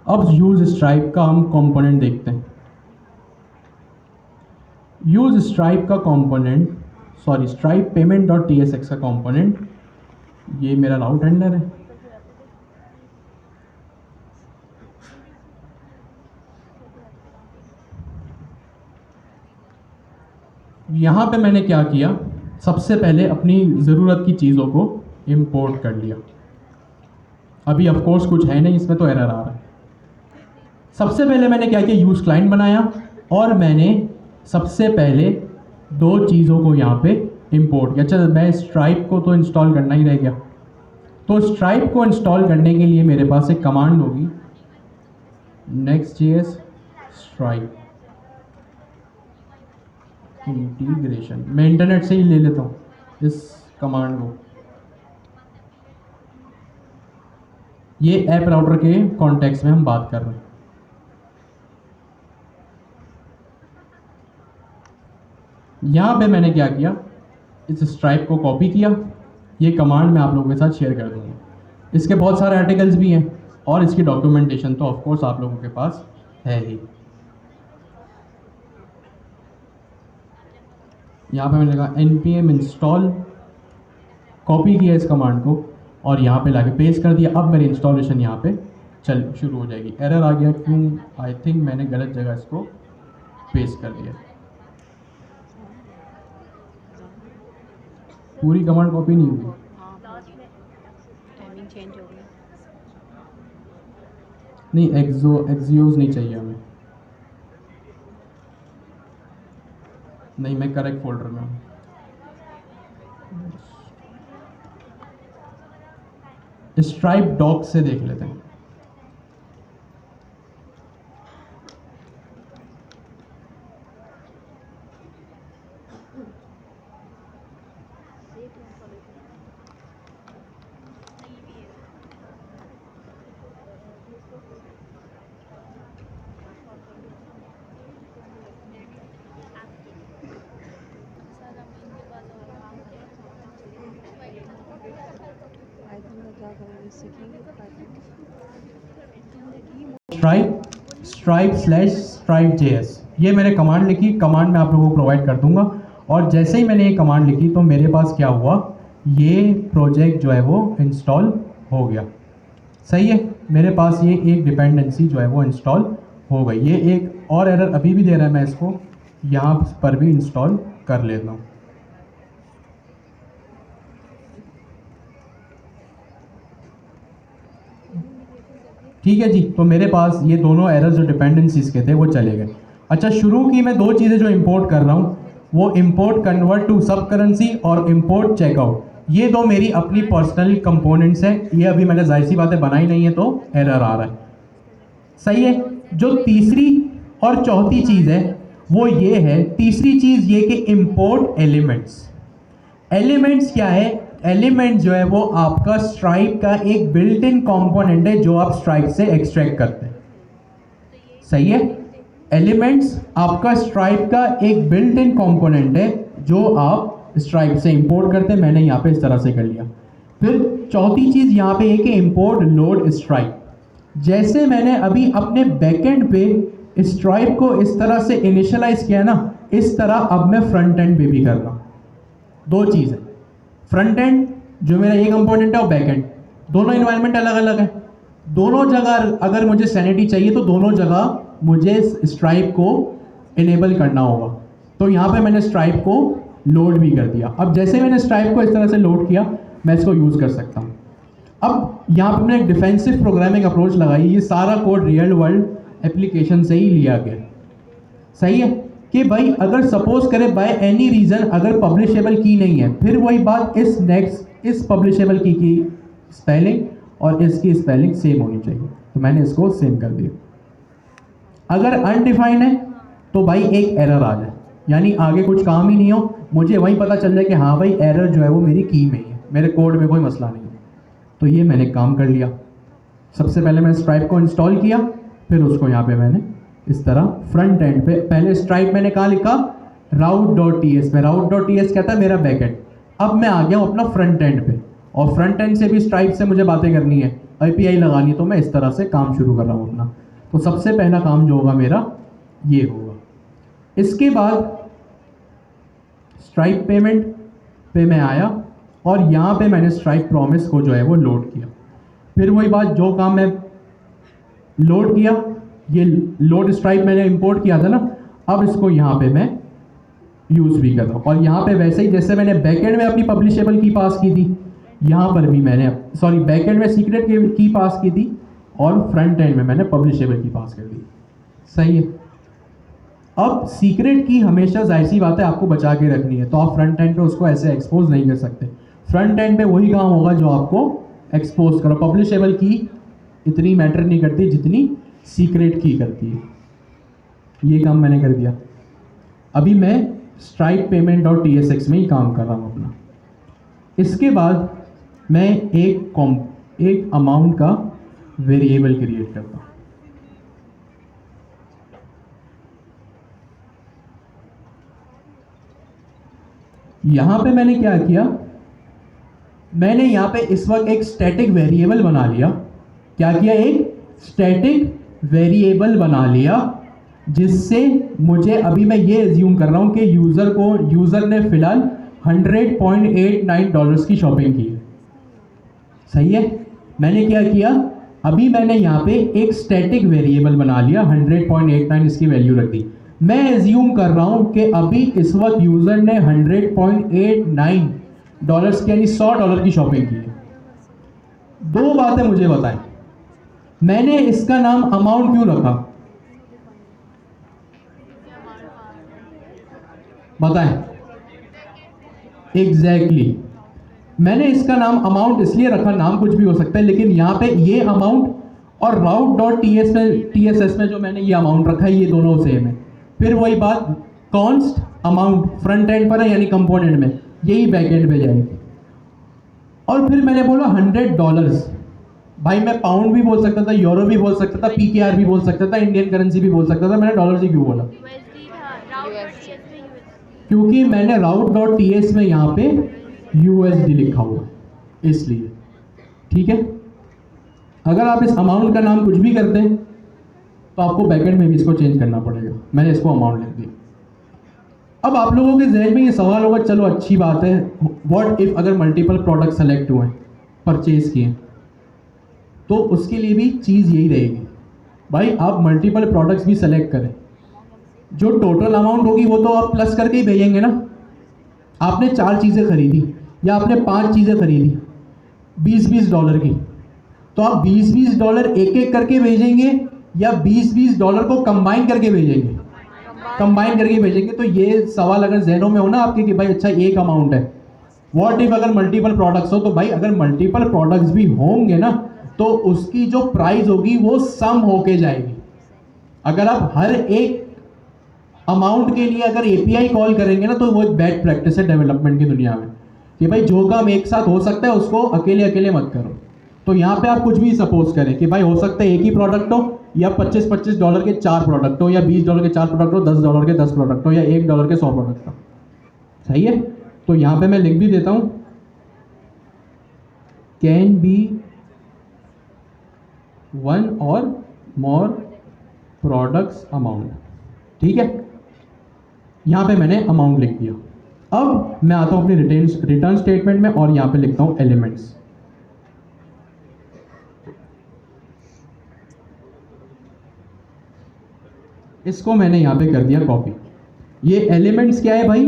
[SPEAKER 1] अब यूज स्ट्राइप का हम कंपोनेंट देखते हैं। यूज स्ट्राइप का component, sorry stripe payment dot TSX का कंपोनेंट, ये मेरा राउट हैंडलर है। यहाँ पे मैंने क्या किया, सबसे पहले अपनी ज़रूरत की चीज़ों को इंपोर्ट कर लिया। अभी ऑफ कोर्स कुछ है नहीं इसमें, तो एरर आ रहा है। सबसे पहले मैंने क्या किया, यूज़ क्लाइंट बनाया, और मैंने सबसे पहले दो चीज़ों को यहाँ पे इंपोर्ट किया। अच्छा, मैं स्ट्राइप को तो इंस्टॉल करना ही रह गया, तो स्ट्राइप को इंस्टॉल करने के लिए मेरे पास एक कमांड होगी, Next.js स्ट्राइप इंटीग्रेशन। मैं इंटरनेट से ही ले लेता हूँ इस कमांड को। ये ऐप राउटर के कॉन्टेक्स्ट में हम बात कर रहे हैं। यहाँ पे मैंने क्या किया, इस स्ट्राइप को कॉपी किया। ये कमांड मैं आप लोगों के साथ शेयर कर दूँगा। इसके बहुत सारे आर्टिकल्स भी हैं, और इसकी डॉक्यूमेंटेशन तो ऑफ कोर्स आप लोगों के पास है ही। यहाँ पे मैंने लिखा npm install, कॉपी किया इस कमांड को और यहाँ पे लाके पेस्ट कर दिया। अब मेरी इंस्टॉलेशन यहाँ पे चल शुरू हो जाएगी। एरर आ गया, क्यों? आई थिंक मैंने गलत जगह इसको पेस्ट कर दिया। पूरी कमांड कॉपी नहीं हुई।
[SPEAKER 2] टाइमिंग चेंज हो गई।
[SPEAKER 1] नहीं, एक्सियोज नहीं चाहिए हमें। नहीं, मैं करेक्ट फोल्डर में हूँ। स्ट्राइप डॉक से देख लेते हैं। stripe/stripe.js, ये मैंने कमांड लिखी। कमांड मैं आप लोगों को प्रोवाइड कर दूंगा, और जैसे ही मैंने ये कमांड लिखी तो मेरे पास क्या हुआ, ये प्रोजेक्ट जो है वो इंस्टॉल हो गया। सही है, मेरे पास ये एक डिपेंडेंसी जो है वो इंस्टॉल हो गई। ये एक और एरर अभी भी दे रहा है, मैं इसको यहाँ पर भी इंस्टॉल कर लेता हूँ। ठीक है जी, तो मेरे पास ये दोनों एरर्स जो डिपेंडेंसीज के थे वो चले गए। अच्छा, शुरू की मैं दो चीज़ें जो इंपोर्ट कर रहा हूँ, वो इंपोर्ट कन्वर्ट टू सब करेंसी और इंपोर्ट चेकआउट। ये दो मेरी अपनी पर्सनल कंपोनेंट्स हैं। ये अभी मैंने जाहिर सी बातें बनाई नहीं है, तो एरर आ रहा है। सही है। जो तीसरी और चौथी चीज़ है वो ये है, तीसरी चीज़ ये कि इंपोर्ट एलिमेंट्स। एलिमेंट्स क्या है? एलिमेंट जो है वो आपका स्ट्राइप का एक बिल्ट इन कंपोनेंट है जो आप स्ट्राइप से एक्सट्रैक्ट करते हैं। सही है। एलिमेंट्स आपका स्ट्राइप का एक बिल्ट इन कंपोनेंट है जो आप स्ट्राइप से इंपोर्ट करते हैं। मैंने यहाँ पे इस तरह से कर लिया। फिर चौथी चीज़ यहाँ पे है कि इंपोर्ट लोड स्ट्राइप। जैसे मैंने अभी अपने बैकएंड पे स्ट्राइप को इस तरह से इनिशियलाइज किया ना, इस तरह अब मैं फ्रंट एंड पे भी कर रहा हूँ। दो चीज़ है, फ्रंट एंड जो मेरा ये कंपोनेंट है और बैक एंड, दोनों इन्वायरमेंट अलग अलग है। दोनों जगह अगर मुझे सैनिटी चाहिए तो दोनों जगह मुझे स्ट्राइप को इनेबल करना होगा। तो यहाँ पे मैंने स्ट्राइप को लोड भी कर दिया। अब जैसे मैंने स्ट्राइप को इस तरह से लोड किया, मैं इसको यूज़ कर सकता हूँ। अब यहाँ पे मैंने एक डिफेंसिव प्रोग्रामिंग अप्रोच लगाई। ये सारा कोड रियल वर्ल्ड एप्लीकेशन से ही लिया गया। सही है कि भाई अगर सपोज करें बाय एनी रीज़न अगर पब्लिशेबल की नहीं है, फिर वही बात इस पब्लिशेबल की स्पेलिंग और इसकी स्पेलिंग सेम होनी चाहिए, तो मैंने इसको सेम कर दिया। अगर अनडिफाइंड है तो भाई एक एरर आ जाए, यानी आगे कुछ काम ही नहीं हो, मुझे वहीं पता चल जाए कि हाँ भाई एरर जो है वो मेरी की में ही है, मेरे कोड में कोई मसला नहीं है। तो ये मैंने काम कर लिया। सबसे पहले मैंने स्ट्राइप को इंस्टॉल किया, फिर उसको यहाँ पे मैंने इस तरह फ्रंट एंड पे, पहले स्ट्राइप मैंने कहाँ लिखा, route.ts पे। route.ts क्या था, मेरा बैकएंड। अब मैं आ गया हूँ अपना फ्रंट एंड पे, और फ्रंट एंड से भी स्ट्राइप से मुझे बातें करनी है, API लगानी है, तो मैं इस तरह से काम शुरू कर रहा हूँ अपना। तो सबसे पहला काम जो होगा मेरा ये होगा। इसके बाद स्ट्राइप पेमेंट पे मैं आया और यहाँ पे मैंने स्ट्राइप प्रॉमिस को जो है वो लोड किया। फिर वही बात, जो काम मैं लोड किया, ये लोड स्ट्राइप मैंने इंपोर्ट किया था ना, अब इसको यहाँ पे मैं यूज़ भी कर रहा हूँ। और यहाँ पे वैसे ही जैसे मैंने बैकएंड में अपनी पब्लिशेबल की पास की थी, यहाँ पर भी मैंने बैकएंड में सीक्रेट की पास की थी और फ्रंट एंड में मैंने पब्लिशेबल की पास कर दी। सही है। अब सीक्रेट की हमेशा जाहिर सी बात है आपको बचा के रखनी है, तो आप फ्रंट एंड पे उसको ऐसे एक्सपोज नहीं कर सकते। फ्रंट एंड पे वही काम होगा जो आपको एक्सपोज करो। पब्लिशेबल की इतनी मैटर नहीं करती जितनी सीक्रेट की करती है। ये काम मैंने कर दिया। अभी मैं स्ट्राइप पेमेंट.tsx में ही काम कर रहा हूँ अपना। इसके बाद मैं एक अमाउंट का वेरिएबल क्रिएट करता हूँ। यहाँ पे मैंने क्या किया, मैंने यहाँ पे इस वक्त एक स्टैटिक वेरिएबल बना लिया। क्या किया, एक स्टैटिक वेरिएबल बना लिया, जिससे मुझे, अभी मैं ये एज्यूम कर रहा हूँ कि यूज़र ने फिलहाल $100.89 की शॉपिंग की है। सही है। मैंने क्या किया, अभी मैंने यहाँ पे एक स्टैटिक वेरिएबल बना लिया, 100.89 इसकी वैल्यू रख दी। मैं एज्यूम कर रहा हूँ कि अभी इस वक्त यूज़र ने $100.89 की यानी $100 की शॉपिंग की है। दो बातें मुझे बताएं, मैंने इसका नाम अमाउंट क्यों रखा, बताएं। एग्जैक्टली मैंने इसका नाम अमाउंट इसलिए रखा, नाम कुछ भी हो सकता है, लेकिन यहाँ पे ये अमाउंट और route.tss में जो मैंने ये अमाउंट रखा है, ये दोनों सेम है। फिर वही बात, कॉन्स्ट अमाउंट फ्रंट एंड पर है यानी कंपोनेंट में, यही बैक एंड पे जाएगी। और फिर मैंने बोला $100, भाई मैं पाउंड भी बोल सकता था, यूरो भी बोल सकता था, PKR भी बोल सकता था, इंडियन करेंसी भी बोल सकता था, मैंने डॉलर ही क्यों बोला,
[SPEAKER 3] USD था, route.ts में USD।
[SPEAKER 1] क्योंकि मैंने route.ts में यहाँ पे USD लिखा हुआ है, इसलिए। ठीक है। अगर आप इस अमाउंट का नाम कुछ भी करते हैं तो आपको बैकएंड में भी इसको चेंज करना पड़ेगा। मैंने इसको अमाउंट लिख दिया। अब आप लोगों के जहन में ये सवाल होगा, चलो अच्छी बात है, व्हाट इफ अगर मल्टीपल प्रोडक्ट सेलेक्ट हुए, परचेज किए, तो उसके लिए भी चीज़ यही रहेगी, भाई आप मल्टीपल प्रोडक्ट्स भी सेलेक्ट करें, जो टोटल अमाउंट होगी वो तो आप प्लस करके ही भेजेंगे ना। आपने 4 चीज़ें खरीदी या आपने 5 चीज़ें खरीदी $20 की, तो आप $20 एक एक करके भेजेंगे या $20 को कंबाइन करके भेजेंगे, कंबाइन करके भेजेंगे। तो ये सवाल अगर जहनों में हो ना आपके कि भाई अच्छा एक अमाउंट है, व्हाट इफ अगर मल्टीपल प्रोडक्ट्स हो, तो भाई अगर मल्टीपल प्रोडक्ट्स भी होंगे ना तो उसकी जो प्राइस होगी वो सम होके जाएगी। अगर आप हर एक अमाउंट के लिए अगर API कॉल करेंगे ना, तो वो एक बैड प्रैक्टिस है डेवलपमेंट की दुनिया में, कि भाई जो काम एक साथ हो सकता है उसको अकेले अकेले मत करो। तो यहाँ पे आप कुछ भी सपोज करें कि भाई हो सकता है एक ही प्रोडक्ट हो, या $25 के 4 प्रोडक्ट हो, या $20 के 4 प्रोडक्ट हो, $10 के 10 प्रोडक्ट हो, या $1 के 100 प्रोडक्ट हो। सही है। तो यहाँ पे मैं लिख भी देता हूँ, can be 1 or more products amount. ठीक है। यहाँ पे मैंने अमाउंट लिख दिया। अब मैं आता हूँ अपनी रिटर्न स्टेटमेंट में और यहाँ पे लिखता हूँ एलिमेंट्स। इसको मैंने यहाँ पे कर दिया कॉपी। ये एलिमेंट्स क्या है भाई,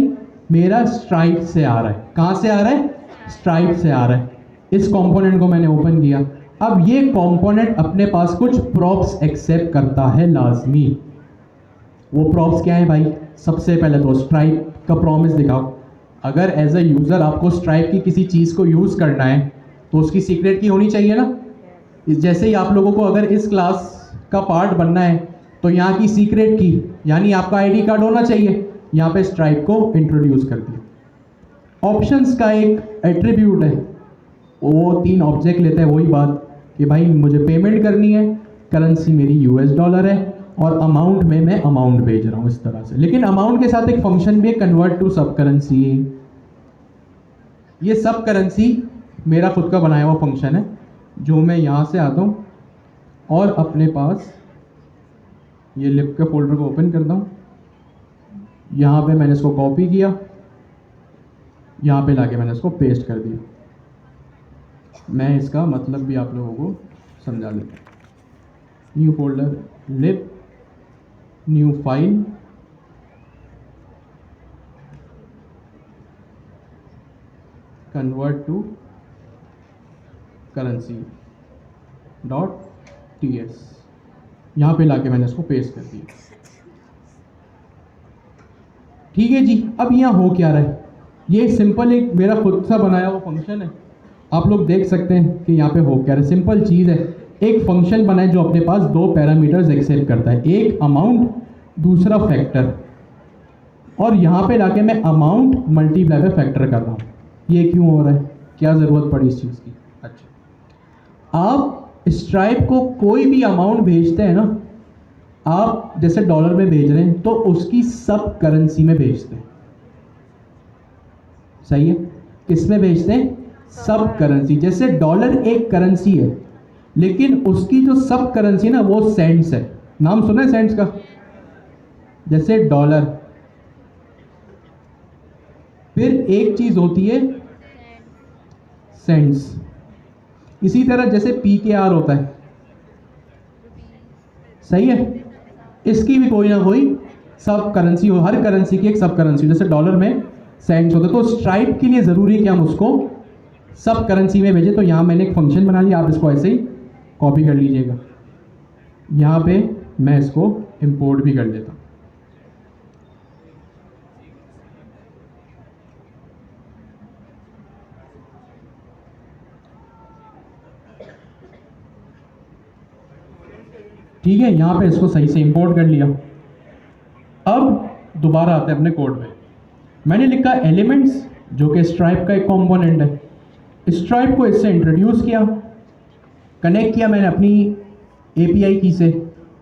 [SPEAKER 1] मेरा स्ट्राइप से आ रहा है। कहाँ से आ रहा है, स्ट्राइप से आ रहा है। इस कंपोनेंट को मैंने ओपन किया। अब ये कंपोनेंट अपने पास कुछ प्रॉप्स एक्सेप्ट करता है लाजमी। वो प्रॉप्स क्या है भाई, सबसे पहले तो स्ट्राइप का प्रॉमिस दिखाओ। अगर एज अ यूज़र आपको स्ट्राइप की किसी चीज़ को यूज़ करना है तो उसकी सीक्रेट की होनी चाहिए ना। जैसे ही आप लोगों को अगर इस क्लास का पार्ट बनना है तो यहाँ की सीक्रेट की यानी आपका आईडी कार्ड होना चाहिए, यहाँ पे स्ट्राइप को इंट्रोड्यूस कर दिया। ऑप्शंस का एक एट्रीब्यूट है, वो 3 ऑब्जेक्ट लेते हैं, वही बात कि भाई मुझे पेमेंट करनी है, करेंसी मेरी यूएस डॉलर है और अमाउंट में मैं अमाउंट भेज रहा हूँ इस तरह से। लेकिन अमाउंट के साथ एक फंक्शन भी है, कन्वर्ट टू सब करेंसी। ये सब करेंसी मेरा खुद का बनाया हुआ फंक्शन है, जो मैं यहाँ से आता हूँ और अपने पास ये लिप के फोल्डर को ओपन करता हूँ, यहाँ पे मैंने इसको कॉपी किया, यहाँ पे लाके मैंने इसको पेस्ट कर दिया। मैं इसका मतलब भी आप लोगों को समझा देता हूँ। New folder, lib, new file, convert to currency dot TS, यहाँ पे लाके मैंने इसको पेस्ट कर दिया। ठीक है जी, अब यहाँ हो क्या रहा है, ये सिंपल एक मेरा खुद सा बनाया हुआ फंक्शन है। आप लोग देख सकते हैं कि यहाँ पे हो क्या रहा है, सिंपल चीज़ है, एक फंक्शन बना है जो अपने पास 2 पैरामीटर्स एक्सेप्ट करता है, एक अमाउंट, दूसरा फैक्टर, और यहाँ पे लाके मैं अमाउंट मल्टीप्लाई पे फैक्टर कर रहा हूँ। ये क्यों हो रहा है, क्या ज़रूरत पड़ी इस चीज़ की? अच्छा, आप स्ट्राइप को कोई भी अमाउंट भेजते हैं ना, आप जैसे डॉलर में भेज रहे हैं तो उसकी सब करेंसी में भेजते हैं, सही है? किस में भेजते हैं? सब करेंसी। जैसे डॉलर एक करेंसी है, लेकिन उसकी जो सब करेंसी ना वो सेंट्स है। नाम सुना है सेंट्स का? जैसे डॉलर, फिर एक चीज होती है सेंट्स। इसी तरह जैसे PKR होता है, सही है? इसकी भी कोई ना कोई सब करेंसी हो, हर करेंसी की एक सब करेंसी, जैसे डॉलर में सेंट्स होता है। तो स्ट्राइप के लिए ज़रूरी है कि हम उसको सब करेंसी में भेजें। तो यहाँ मैंने एक फंक्शन बना लिया, आप इसको ऐसे ही कॉपी कर लीजिएगा। यहाँ पे मैं इसको इंपोर्ट भी कर लेता हूँ। ठीक है, यहाँ पे इसको सही से इंपोर्ट कर लिया। अब दोबारा आते हैं अपने कोड में। मैंने लिखा एलिमेंट्स, जो कि स्ट्राइप का एक कंपोनेंट है। स्ट्राइप को इससे इंट्रोड्यूस किया, कनेक्ट किया मैंने अपनी API की से।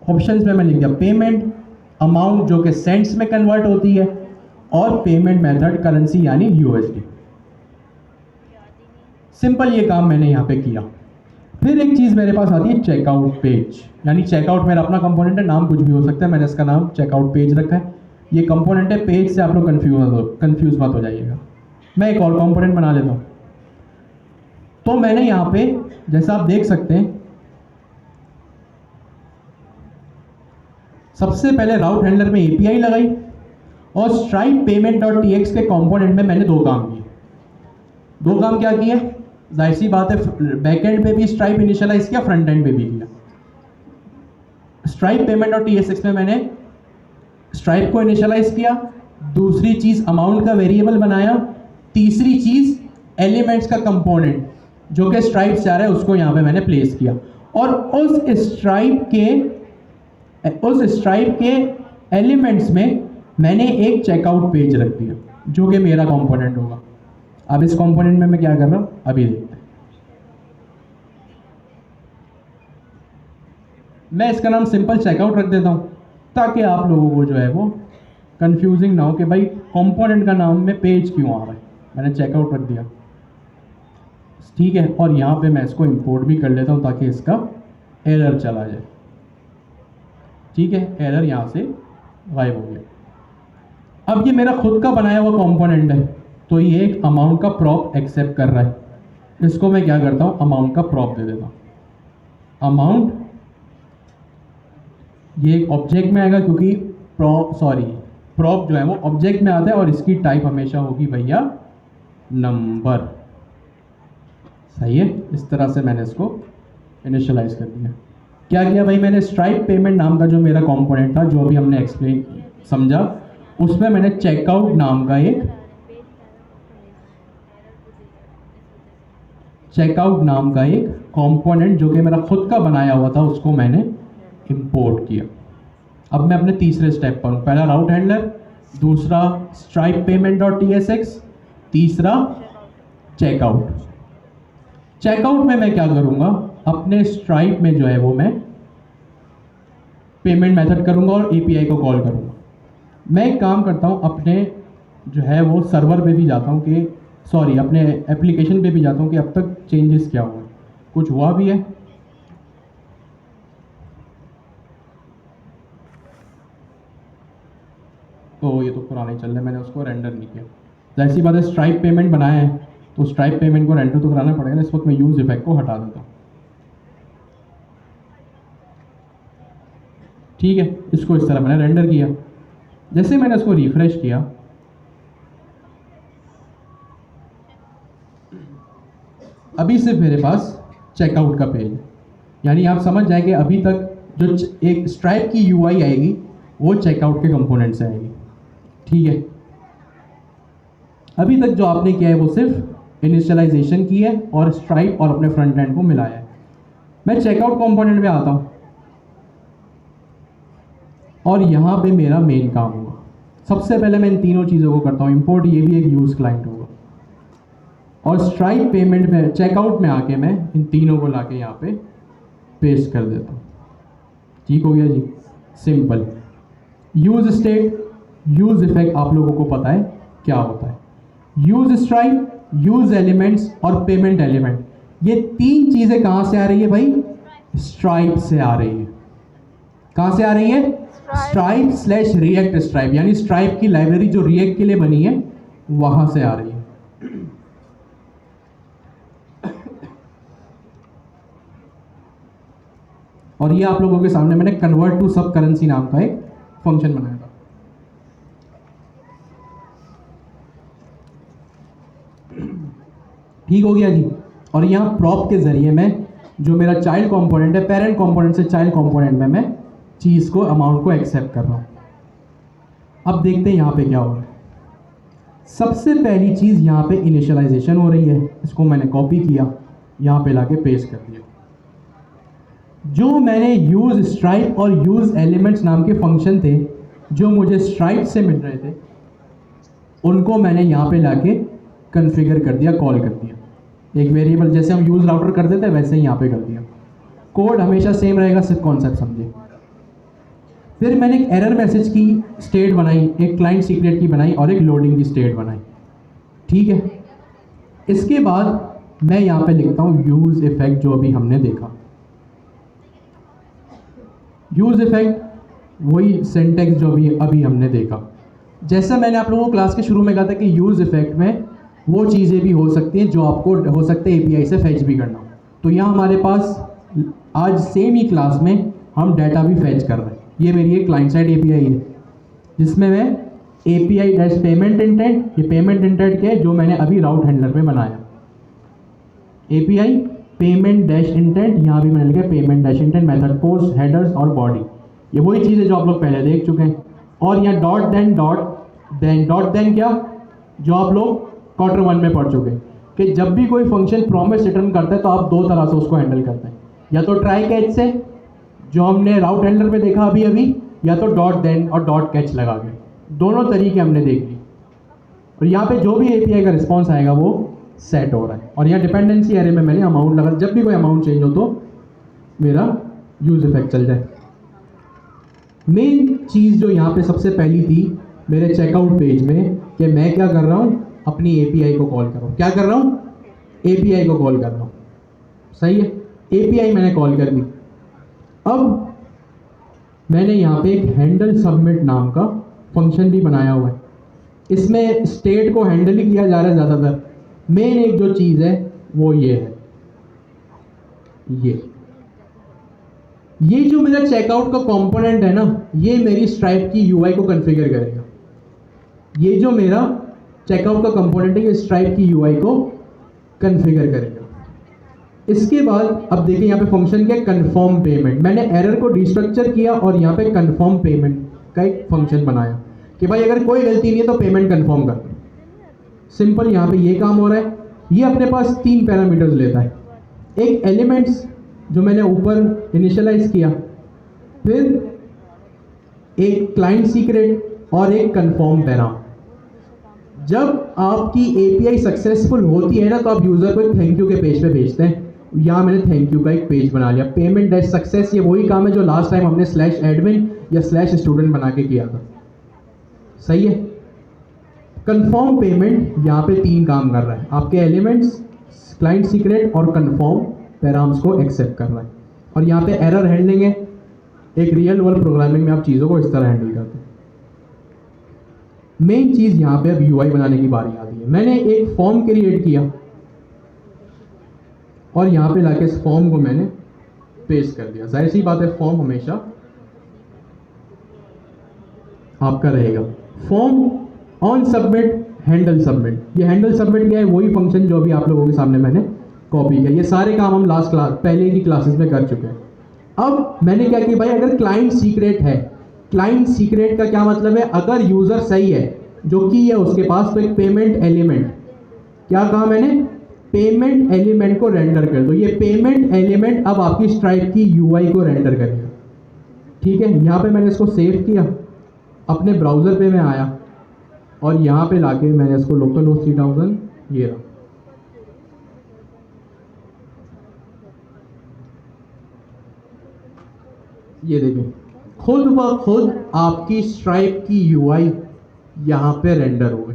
[SPEAKER 1] ऑप्शंस में मैंने लिख दिया पेमेंट, अमाउंट जो कि सेंट्स में कन्वर्ट होती है, और पेमेंट मेथड करेंसी यानी USD। सिंपल ये काम मैंने यहाँ पे किया। फिर एक चीज़ मेरे पास आती है चेकआउट पेज, यानी चेकआउट मेरा अपना कंपोनेंट है, नाम कुछ भी हो सकता है, मैंने इसका नाम चेकआउट पेज रखा है। ये कंपोनेंट है, पेज से आप लोग कंफ्यूज मत हो जाइएगा। मैं एक और कंपोनेंट बना लेता हूँ। तो मैंने यहाँ पे जैसा आप देख सकते हैं, सबसे पहले राउट हैंडलर में API लगाई और स्ट्राइप पेमेंट.tx के कंपोनेंट में मैंने 2 काम किए। 2 काम क्या किए? जाहिर सी बात है, बैकएंड पे भी स्ट्राइप इनिशियलाइज किया, फ्रंट एंड पे भी किया। स्ट्राइप पेमेंट.tsx में मैंने स्ट्राइप को इनिशियलाइज किया, दूसरी चीज अमाउंट का वेरिएबल बनाया, तीसरी चीज एलिमेंट्स का कंपोनेंट जो कि स्ट्राइप से आ रहा है उसको यहाँ पे मैंने प्लेस किया। और उस स्ट्राइप के एलिमेंट्स में मैंने एक चेकआउट पेज रख दिया जो कि मेरा कंपोनेंट होगा। अब इस कंपोनेंट में मैं क्या कर रहा हूँ अभी देखते हैं। मैं इसका नाम सिंपल चेकआउट रख देता हूँ ताकि आप लोगों को जो है वो कंफ्यूजिंग ना हो कि भाई कंपोनेंट का नाम में पेज क्यों आ रहा है। मैंने चेकआउट रख दिया, ठीक है। और यहाँ पे मैं इसको इंपोर्ट भी कर लेता हूँ ताकि इसका एरर चला जाए, ठीक है। एरर यहाँ से गायब हो गया। अब ये मेरा खुद का बनाया हुआ कंपोनेंट है, तो ये एक अमाउंट का प्रॉप एक्सेप्ट कर रहा है। इसको मैं क्या करता हूँ, अमाउंट का प्रॉप दे देता हूँ। अमाउंट ये एक ऑब्जेक्ट में आएगा क्योंकि प्रॉप जो है वो ऑब्जेक्ट में आता है और इसकी टाइप हमेशा होगी भैया नंबर, सही है। इस तरह से मैंने इसको इनिशियलाइज कर दिया। क्या किया भाई, मैंने स्ट्राइप पेमेंट नाम का जो मेरा कंपोनेंट था, जो अभी हमने एक्सप्लेन समझा, उसमें मैंने चेकआउट नाम का एक चेकआउट नाम का एक कंपोनेंट जो कि मेरा खुद का बनाया हुआ था उसको मैंने इंपोर्ट किया। अब मैं अपने तीसरे स्टेप पर हूँ। पहला राउट हैंडलर, दूसरा स्ट्राइप पेमेंट डॉट TSX, तीसरा चेकआउट। चेकआउट में मैं क्या करूँगा, अपने स्ट्राइप में जो है वो मैं पेमेंट मेथड करूँगा और API को कॉल करूँगा। मैं एक काम करता हूँ, अपने जो है वो सर्वर पे भी जाता हूँ कि सॉरी अपने एप्लीकेशन पे भी जाता हूँ कि अब तक चेंजेस क्या हुए, कुछ हुआ भी है। तो ये तो पुराने चल रहे हैं, मैंने उसको रेंडर नहीं किया। जाहिर सी बात है, स्ट्राइप पेमेंट बनाया है तो स्ट्राइप पेमेंट को रेंडर तो कराना पड़ेगा ना। इस वक्त मैं यूज इफेक्ट को हटा देता हूँ। ठीक है, इसको इस तरह मैंने रेंडर किया। जैसे मैंने इसको रिफ्रेश किया, अभी सिर्फ मेरे पास चेकआउट का पेज है। यानी आप समझ जाए कि अभी तक जो एक स्ट्राइप की UI आएगी वो चेकआउट के कंपोनेंट से आएगी। ठीक है, अभी तक जो आपने किया है वो सिर्फ इनिशियलाइजेशन की है और स्ट्राइप और अपने फ्रंट एंड को मिलाया है। मैं चेकआउट कंपोनेंट पे आता हूँ और यहाँ पे मेरा मेन काम होगा। सबसे पहले मैं इन तीनों चीज़ों को करता हूँ इंपोर्ट, ये भी एक यूज़ क्लाइंट होगा, और स्ट्राइप पेमेंट में चेकआउट में आके मैं इन तीनों को लाके यहाँ पे पेस्ट कर देता हूँ। ठीक हो गया जी, simple. Use state, use effect आप लोगों को पता है क्या होता है। यूज स्ट्राइप, यूज एलिमेंट्स और पेमेंट एलिमेंट, ये तीन चीज़ें कहाँ से आ रही है भाई? स्ट्राइप से आ रही है। कहाँ से आ रही है? स्ट्राइप स्लैश रिएक्ट स्ट्राइप, यानी स्ट्राइप की लाइब्रेरी जो रिएक्ट के लिए बनी है वहां से आ रही है। और ये आप लोगों के सामने मैंने कन्वर्ट टू सब करेंसी नाम का एक फंक्शन बनाया था। ठीक हो गया जी। और यहाँ प्रॉप के जरिए मैं जो मेरा चाइल्ड कंपोनेंट है, पेरेंट कंपोनेंट से चाइल्ड कंपोनेंट में मैं चीज़ को, अमाउंट को एक्सेप्ट कर रहा हूँ। अब देखते हैं यहाँ पे क्या हो रहा है। सबसे पहली चीज़ यहाँ पे इनिशियलाइजेशन हो रही है। इसको मैंने कॉपी किया, यहाँ पे लाके पेस्ट कर दिया। जो मैंने यूज स्ट्राइप और यूज एलिमेंट्स नाम के फंक्शन थे जो मुझे स्ट्राइप से मिल रहे थे, उनको मैंने यहाँ पे लाके कन्फिगर कर दिया, कॉल कर दिया। एक वेरिएबल जैसे हम यूज राउटर कर देते हैं वैसे ही यहाँ पे कर दिया। कोड हमेशा सेम रहेगा, सिर्फ कॉन्सेप्ट समझे। फिर मैंने एक एरर मैसेज की स्टेट बनाई, एक क्लाइंट सीक्रेट की बनाई और एक लोडिंग की स्टेट बनाई। ठीक है, इसके बाद मैं यहाँ पे लिखता हूँ यूज इफेक्ट, जो अभी हमने देखा। यूज इफेक्ट वही सिंटेक्स जो अभी हमने देखा। जैसा मैंने आप लोगों को क्लास के शुरू में कहा था कि यूज इफेक्ट में वो चीज़ें भी हो सकती हैं जो आपको हो सकते हैं API से फैच भी करना। तो यहाँ हमारे पास आज सेम ही क्लास में हम डाटा भी फैच कर रहे हैं। ये मेरी एक क्लाइंट साइड API है जिसमें मैं API डैश पेमेंट इंटेंट, ये पेमेंट इंटेंट के जो मैंने अभी राउट हैंडलर में बनाया। API पेमेंट डैश इंटेंट, यहाँ भी मैंने लिखा payment dash intent, method post, headers और बॉडी। ये वही चीज़ें जो आप लोग पहले देख चुके हैं। और यहाँ डॉट देन क्या, जो आप लोग क्वार्टर 1 में पढ़ चुके हैं कि जब भी कोई फंक्शन प्रॉमिस रिटर्न करता है तो आप दो तरह से उसको हैंडल करते हैं, या तो ट्राई कैच से जो हमने राउट हैंडलर पे देखा अभी, या तो डॉट देन और डॉट कैच लगा के। दोनों तरीके हमने देख ली। और यहाँ पे जो भी API का रिस्पॉन्स आएगा वो सेट हो रहा है। और यहाँ डिपेंडेंसी एरे में मैंने अमाउंट लगा, जब भी कोई अमाउंट चेंज हो तो मेरा यूज इफेक्ट चल जाए। मेन चीज़ जो यहाँ पे सबसे पहली थी मेरे चेकआउट पेज में, कि मैं क्या कर रहा हूँ, अपनी API को कॉल कर रहा हूँ। क्या कर रहा हूँ? API को कॉल कर रहा हूँ। सही है, API मैंने कॉल कर ली। अब मैंने यहाँ पे एक हैंडल सबमिट नाम का फंक्शन भी बनाया हुआ है। इसमें स्टेट को हैंडल ही किया जा रहा है ज़्यादातर। मेन एक जो चीज़ है वो ये है, ये जो मेरा चेकआउट का कंपोनेंट है ना, ये मेरी स्ट्राइप की UI को कॉन्फ़िगर करेगा। ये जो मेरा चेकआउट का कंपोनेंट है ये स्ट्राइप की UI को कॉन्फ़िगर करेगा। इसके बाद अब देखिए यहाँ पे फंक्शन क्या, कन्फर्म पेमेंट। मैंने एरर को डिस्ट्रक्चर किया और यहाँ पे कन्फर्म पेमेंट का एक फंक्शन बनाया कि भाई अगर कोई गलती नहीं है तो पेमेंट कन्फर्म कर। सिंपल, यहाँ पे ये काम हो रहा है। ये अपने पास 3 पैरामीटर्स लेता है, एक एलिमेंट्स जो मैंने ऊपर इनिशियलाइज किया, फिर एक क्लाइंट सीक्रेट और एक कंफर्म पैराम। जब आपकी एपीआई सक्सेसफुल होती है ना, तो आप यूज़र को एक थैंक यू के पेज पे भेजते हैं। यहाँ मैंने थैंक यू का एक पेज बना लिया। पेमेंट डैश सक्सेस, ये वही काम है जो लास्ट टाइम हमने /admin या /student बना के किया था, सही है। कंफर्म पेमेंट यहाँ पे 3 काम कर रहा है, आपके एलिमेंट्स, क्लाइंट सीक्रेट और कंफर्म पैराम्स को एक्सेप्ट कर रहा है। और यहाँ पे एरर हैंडलिंग है, एक रियल वर्ल्ड प्रोग्रामिंग में आप चीज़ों को इस तरह हैंडल करते हैं। मेन चीज़ यहाँ पे अब यूआई बनाने की बारी आती है। मैंने एक फॉर्म क्रिएट किया और यहाँ पे लाके इस फॉर्म को मैंने पेस्ट कर दिया। जाहिर सी बात है, फॉर्म हमेशा आपका रहेगा। Form on submit, handle submit. ये हैंडल सबमिट क्या है? वही फंक्शन जो अभी आप लोगों के सामने मैंने कॉपी किया। ये सारे काम हम लास्ट क्लास पहले की क्लासेस में कर चुके हैं। अब मैंने क्या किया भाई, अगर क्लाइंट सीक्रेट है, क्लाइंट सीक्रेट का क्या मतलब है? अगर यूज़र सही है, जो की है उसके पास, तो एक पेमेंट एलिमेंट, क्या कहा मैंने? पेमेंट एलिमेंट को रेंडर कर दो। ये पेमेंट एलिमेंट अब आपकी स्ट्राइप की यूआई को रेंडर करेगा, ठीक है। यहाँ पे मैंने इसको सेव किया, अपने ब्राउज़र पे मैं आया और यहाँ पे लाके मैंने इसको लोकल होस्ट 3000, ये रहा। ये देखिए, खुद ब खुद आपकी स्ट्राइप की यूआई यहाँ पे रेंडर हो गई।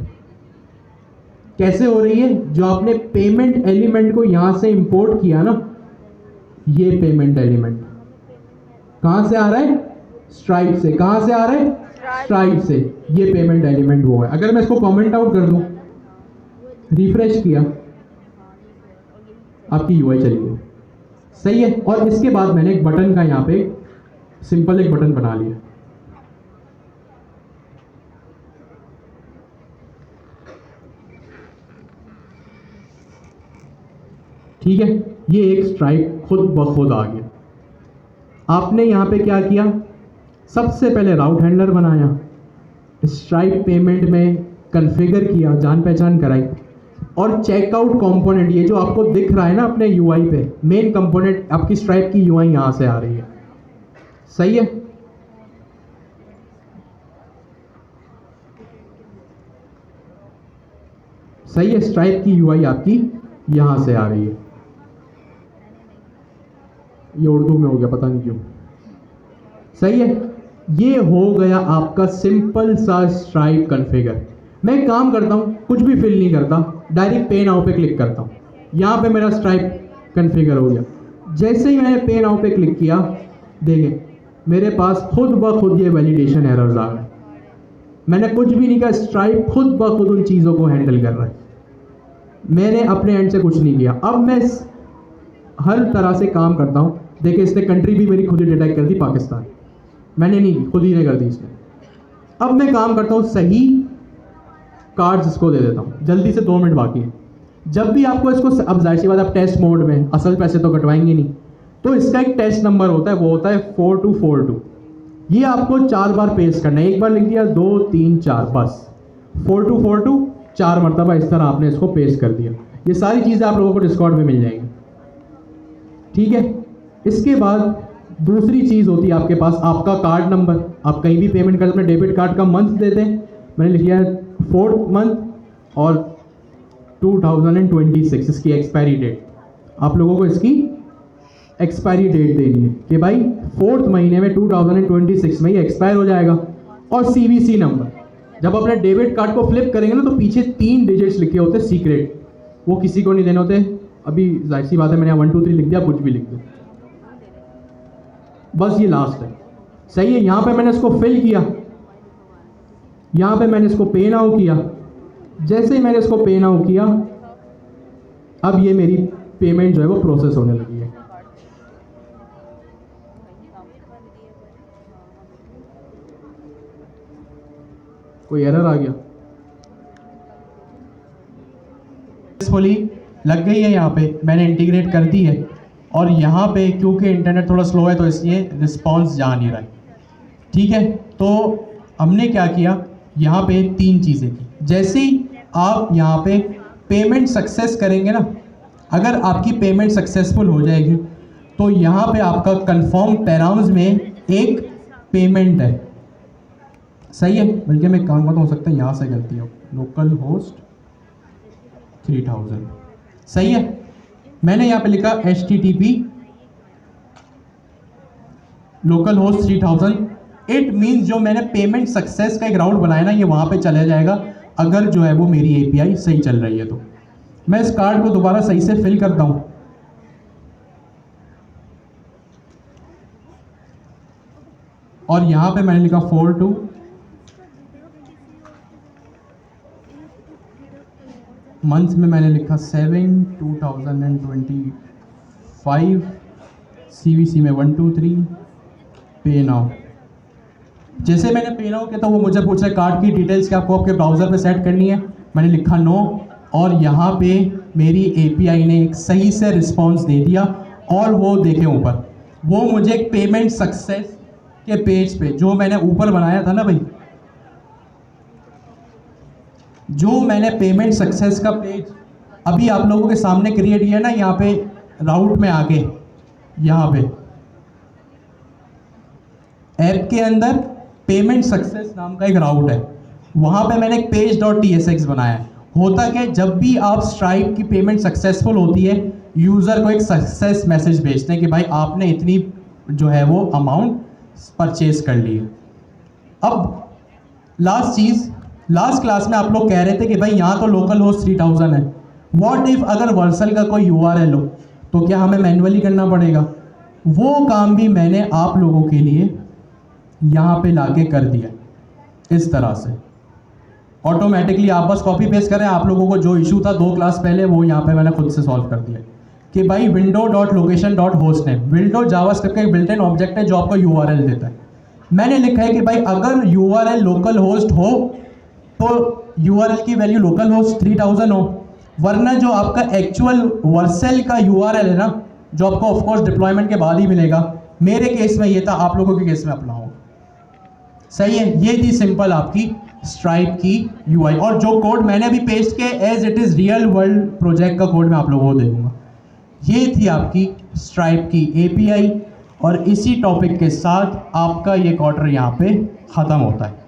[SPEAKER 1] कैसे हो रही है? जो आपने पेमेंट एलिमेंट को यहाँ से इंपोर्ट किया ना, ये पेमेंट एलिमेंट कहाँ से आ रहा है? स्ट्राइप से। कहाँ से आ रहा है? स्ट्राइप से। ये पेमेंट एलिमेंट वो है। अगर मैं इसको कमेंट आउट कर दूं, रिफ्रेश किया, आपकी यूआई चली गई, सही है। और इसके बाद मैंने एक बटन का यहाँ पे सिंपल एक बटन बना लिया। ठीक है, ये एक स्ट्राइप खुद ब खुद आ गया। आपने यहाँ पे क्या किया? सबसे पहले राउट हैंडलर बनाया, स्ट्राइप पेमेंट में कॉन्फ़िगर किया, जान पहचान कराई, और चेकआउट कंपोनेंट, ये जो आपको दिख रहा है ना अपने यूआई पे, मेन कंपोनेंट आपकी स्ट्राइप की यूआई यहाँ से आ रही है, सही है। सही है, स्ट्राइप की यूआई आपकी यहाँ से आ रही है। ये उर्दू में हो गया, पता नहीं क्यों। सही है, ये हो गया आपका सिंपल सा स्ट्राइप कॉन्फ़िगर। मैं काम करता हूँ, कुछ भी फिल नहीं करता, डायरेक्ट पे नाउ पे क्लिक करता हूँ। यहाँ पे मेरा स्ट्राइप कॉन्फ़िगर हो गया। जैसे ही मैंने पे नाउ पे क्लिक किया, देखें मेरे पास खुद ब खुद ये वैलिडेशन एरर्स आ गए। मैंने कुछ भी नहीं किया, स्ट्राइप खुद ब खुद उन चीज़ों को हैंडल कर रहा है। मैंने अपने एंड से कुछ नहीं किया। अब मैं हर तरह से काम करता हूँ। देखिए, इसने कंट्री भी मेरी खुद ही डिटेक्ट कर दी, पाकिस्तान। मैंने नहीं की, खुद ही ने कर दी इसने। अब मैं काम करता हूँ, सही कार्ड्स इसको दे देता हूँ। जल्दी से 2 मिनट बाकी है। जब भी आपको इसको, अब जाहिर सी बात आप टेस्ट मोड में, असल पैसे तो कटवाएंगे नहीं, तो इसका एक टेस्ट नंबर होता है, वो होता है 4242। ये आपको 4 बार पेस्ट करना है। एक बार लिख दिया, 2 3 4, बस 4242 4 मरतबा इस तरह आपने इसको पेस्ट कर दिया। ये सारी चीज़ें आप लोगों को डिस्कॉर्ड में मिल जाएंगी, ठीक है। इसके बाद दूसरी चीज़ होती है आपके पास, आपका कार्ड नंबर। आप कहीं भी पेमेंट करते अपने डेबिट कार्ड का मंथ देते हैं। मैंने लिख लिया 4th मंथ और 2026 इसकी एक्सपायरी डेट। आप लोगों को इसकी एक्सपायरी डेट देनी है कि भाई 4th महीने में 2026 में ये एक्सपायर हो जाएगा। और सीवीसी नंबर, जब अपने डेबिट कार्ड को फ्लिप करेंगे ना, तो पीछे 3 डिजिट्स लिखे होते हैं सीक्रेट, वो किसी को नहीं देने होते। अभी जाहिर सी बात है, मैंने 1 2 3 लिख दिया, कुछ भी लिख दिया, बस ये लास्ट है, सही है। यहाँ पे मैंने इसको फिल किया, यहाँ पे मैंने इसको पे नाउ किया। जैसे ही मैंने इसको पे नाउ किया, अब ये मेरी पेमेंट जो है वो प्रोसेस होने लगी है। कोई एरर आ गया? सक्सेसफुली लग गई है। यहाँ पे मैंने इंटीग्रेट कर दी है, और यहाँ पे क्योंकि इंटरनेट थोड़ा स्लो है तो इसलिए रिस्पांस जा नहीं रहा है, ठीक है। तो हमने क्या किया, यहाँ पे 3 चीज़ें की। जैसे ही आप यहाँ पे पेमेंट सक्सेस करेंगे ना, अगर आपकी पेमेंट सक्सेसफुल हो जाएगी तो यहाँ पे आपका कंफर्म पैराम्स में एक पेमेंट है, सही है। बल्कि मैं काम हो सकता है यहाँ से गलती हो, लोकल होस्ट 3000, सही है। मैंने यहाँ पे लिखा HTTP local host 3000, it means जो मैंने पेमेंट सक्सेस का एक राउट बनाया ना, ये वहाँ पे चला जाएगा अगर जो है वो मेरी API सही चल रही है। तो मैं इस कार्ड को दोबारा सही से फिल करता हूँ। और यहाँ पे मैंने लिखा 42 मंथ में मैंने लिखा 7 2025, CVC में 123, पे नाउ। जैसे मैंने पे नाउ किया तो वो मुझे पूछ रहा है कार्ड की डिटेल्स क्या आपको आपके ब्राउज़र पे सेट करनी है, मैंने लिखा नो, और यहाँ पे मेरी API ने एक सही से रिस्पॉन्स दे दिया। और वो देखें ऊपर, वो मुझे एक पेमेंट सक्सेस के पेज पे जो मैंने ऊपर बनाया था ना भाई, जो मैंने पेमेंट सक्सेस का पेज अभी आप लोगों के सामने क्रिएट किया ना, यहाँ पे राउट में आके यहाँ पे ऐप के अंदर पेमेंट सक्सेस नाम का एक राउट है, वहाँ पे मैंने एक page.tsx बनाया है। होता क्या, जब भी आप स्ट्राइप की पेमेंट सक्सेसफुल होती है, यूज़र को एक सक्सेस मैसेज भेजते हैं कि भाई आपने इतनी जो है वो अमाउंट परचेज कर ली है। अब लास्ट चीज़, लास्ट क्लास में आप लोग कह रहे थे कि भाई यहाँ तो लोकल होस्ट 3000 है, व्हाट इफ़ अगर वर्सल का कोई URL हो तो क्या हमें मैन्युअली करना पड़ेगा? वो काम भी मैंने आप लोगों के लिए यहाँ पे लाके कर दिया इस तरह से ऑटोमेटिकली। आप बस कॉपी पेस्ट करें, आप लोगों को जो इशू था 2 क्लास पहले वो यहाँ पे मैंने खुद से सॉल्व कर दिया कि भाई window.location.hostname, विंडो जावास्क्रिप्ट का एक बिल्ट इन ऑब्जेक्ट है जो आपको URL देता है। मैंने लिखा है कि भाई अगर URL लोकल होस्ट हो तो URL की वैल्यू लोकल होस्ट 3000 हो, वरना जो आपका एक्चुअल वर्सेल का URL है ना, जो आपको ऑफकोर्स डिप्लॉयमेंट के बाद ही मिलेगा, मेरे केस में ये था, आप लोगों के केस में अपना हो, सही है। ये थी सिंपल आपकी स्ट्राइप की UI, और जो कोड मैंने अभी पेस्ट किया as it is real world project का कोड मैं आप लोगों को दे दूँगा। ये थी आपकी स्ट्राइप की API, और इसी टॉपिक के साथ आपका ये क्वार्टर यहाँ पे ख़त्म होता है।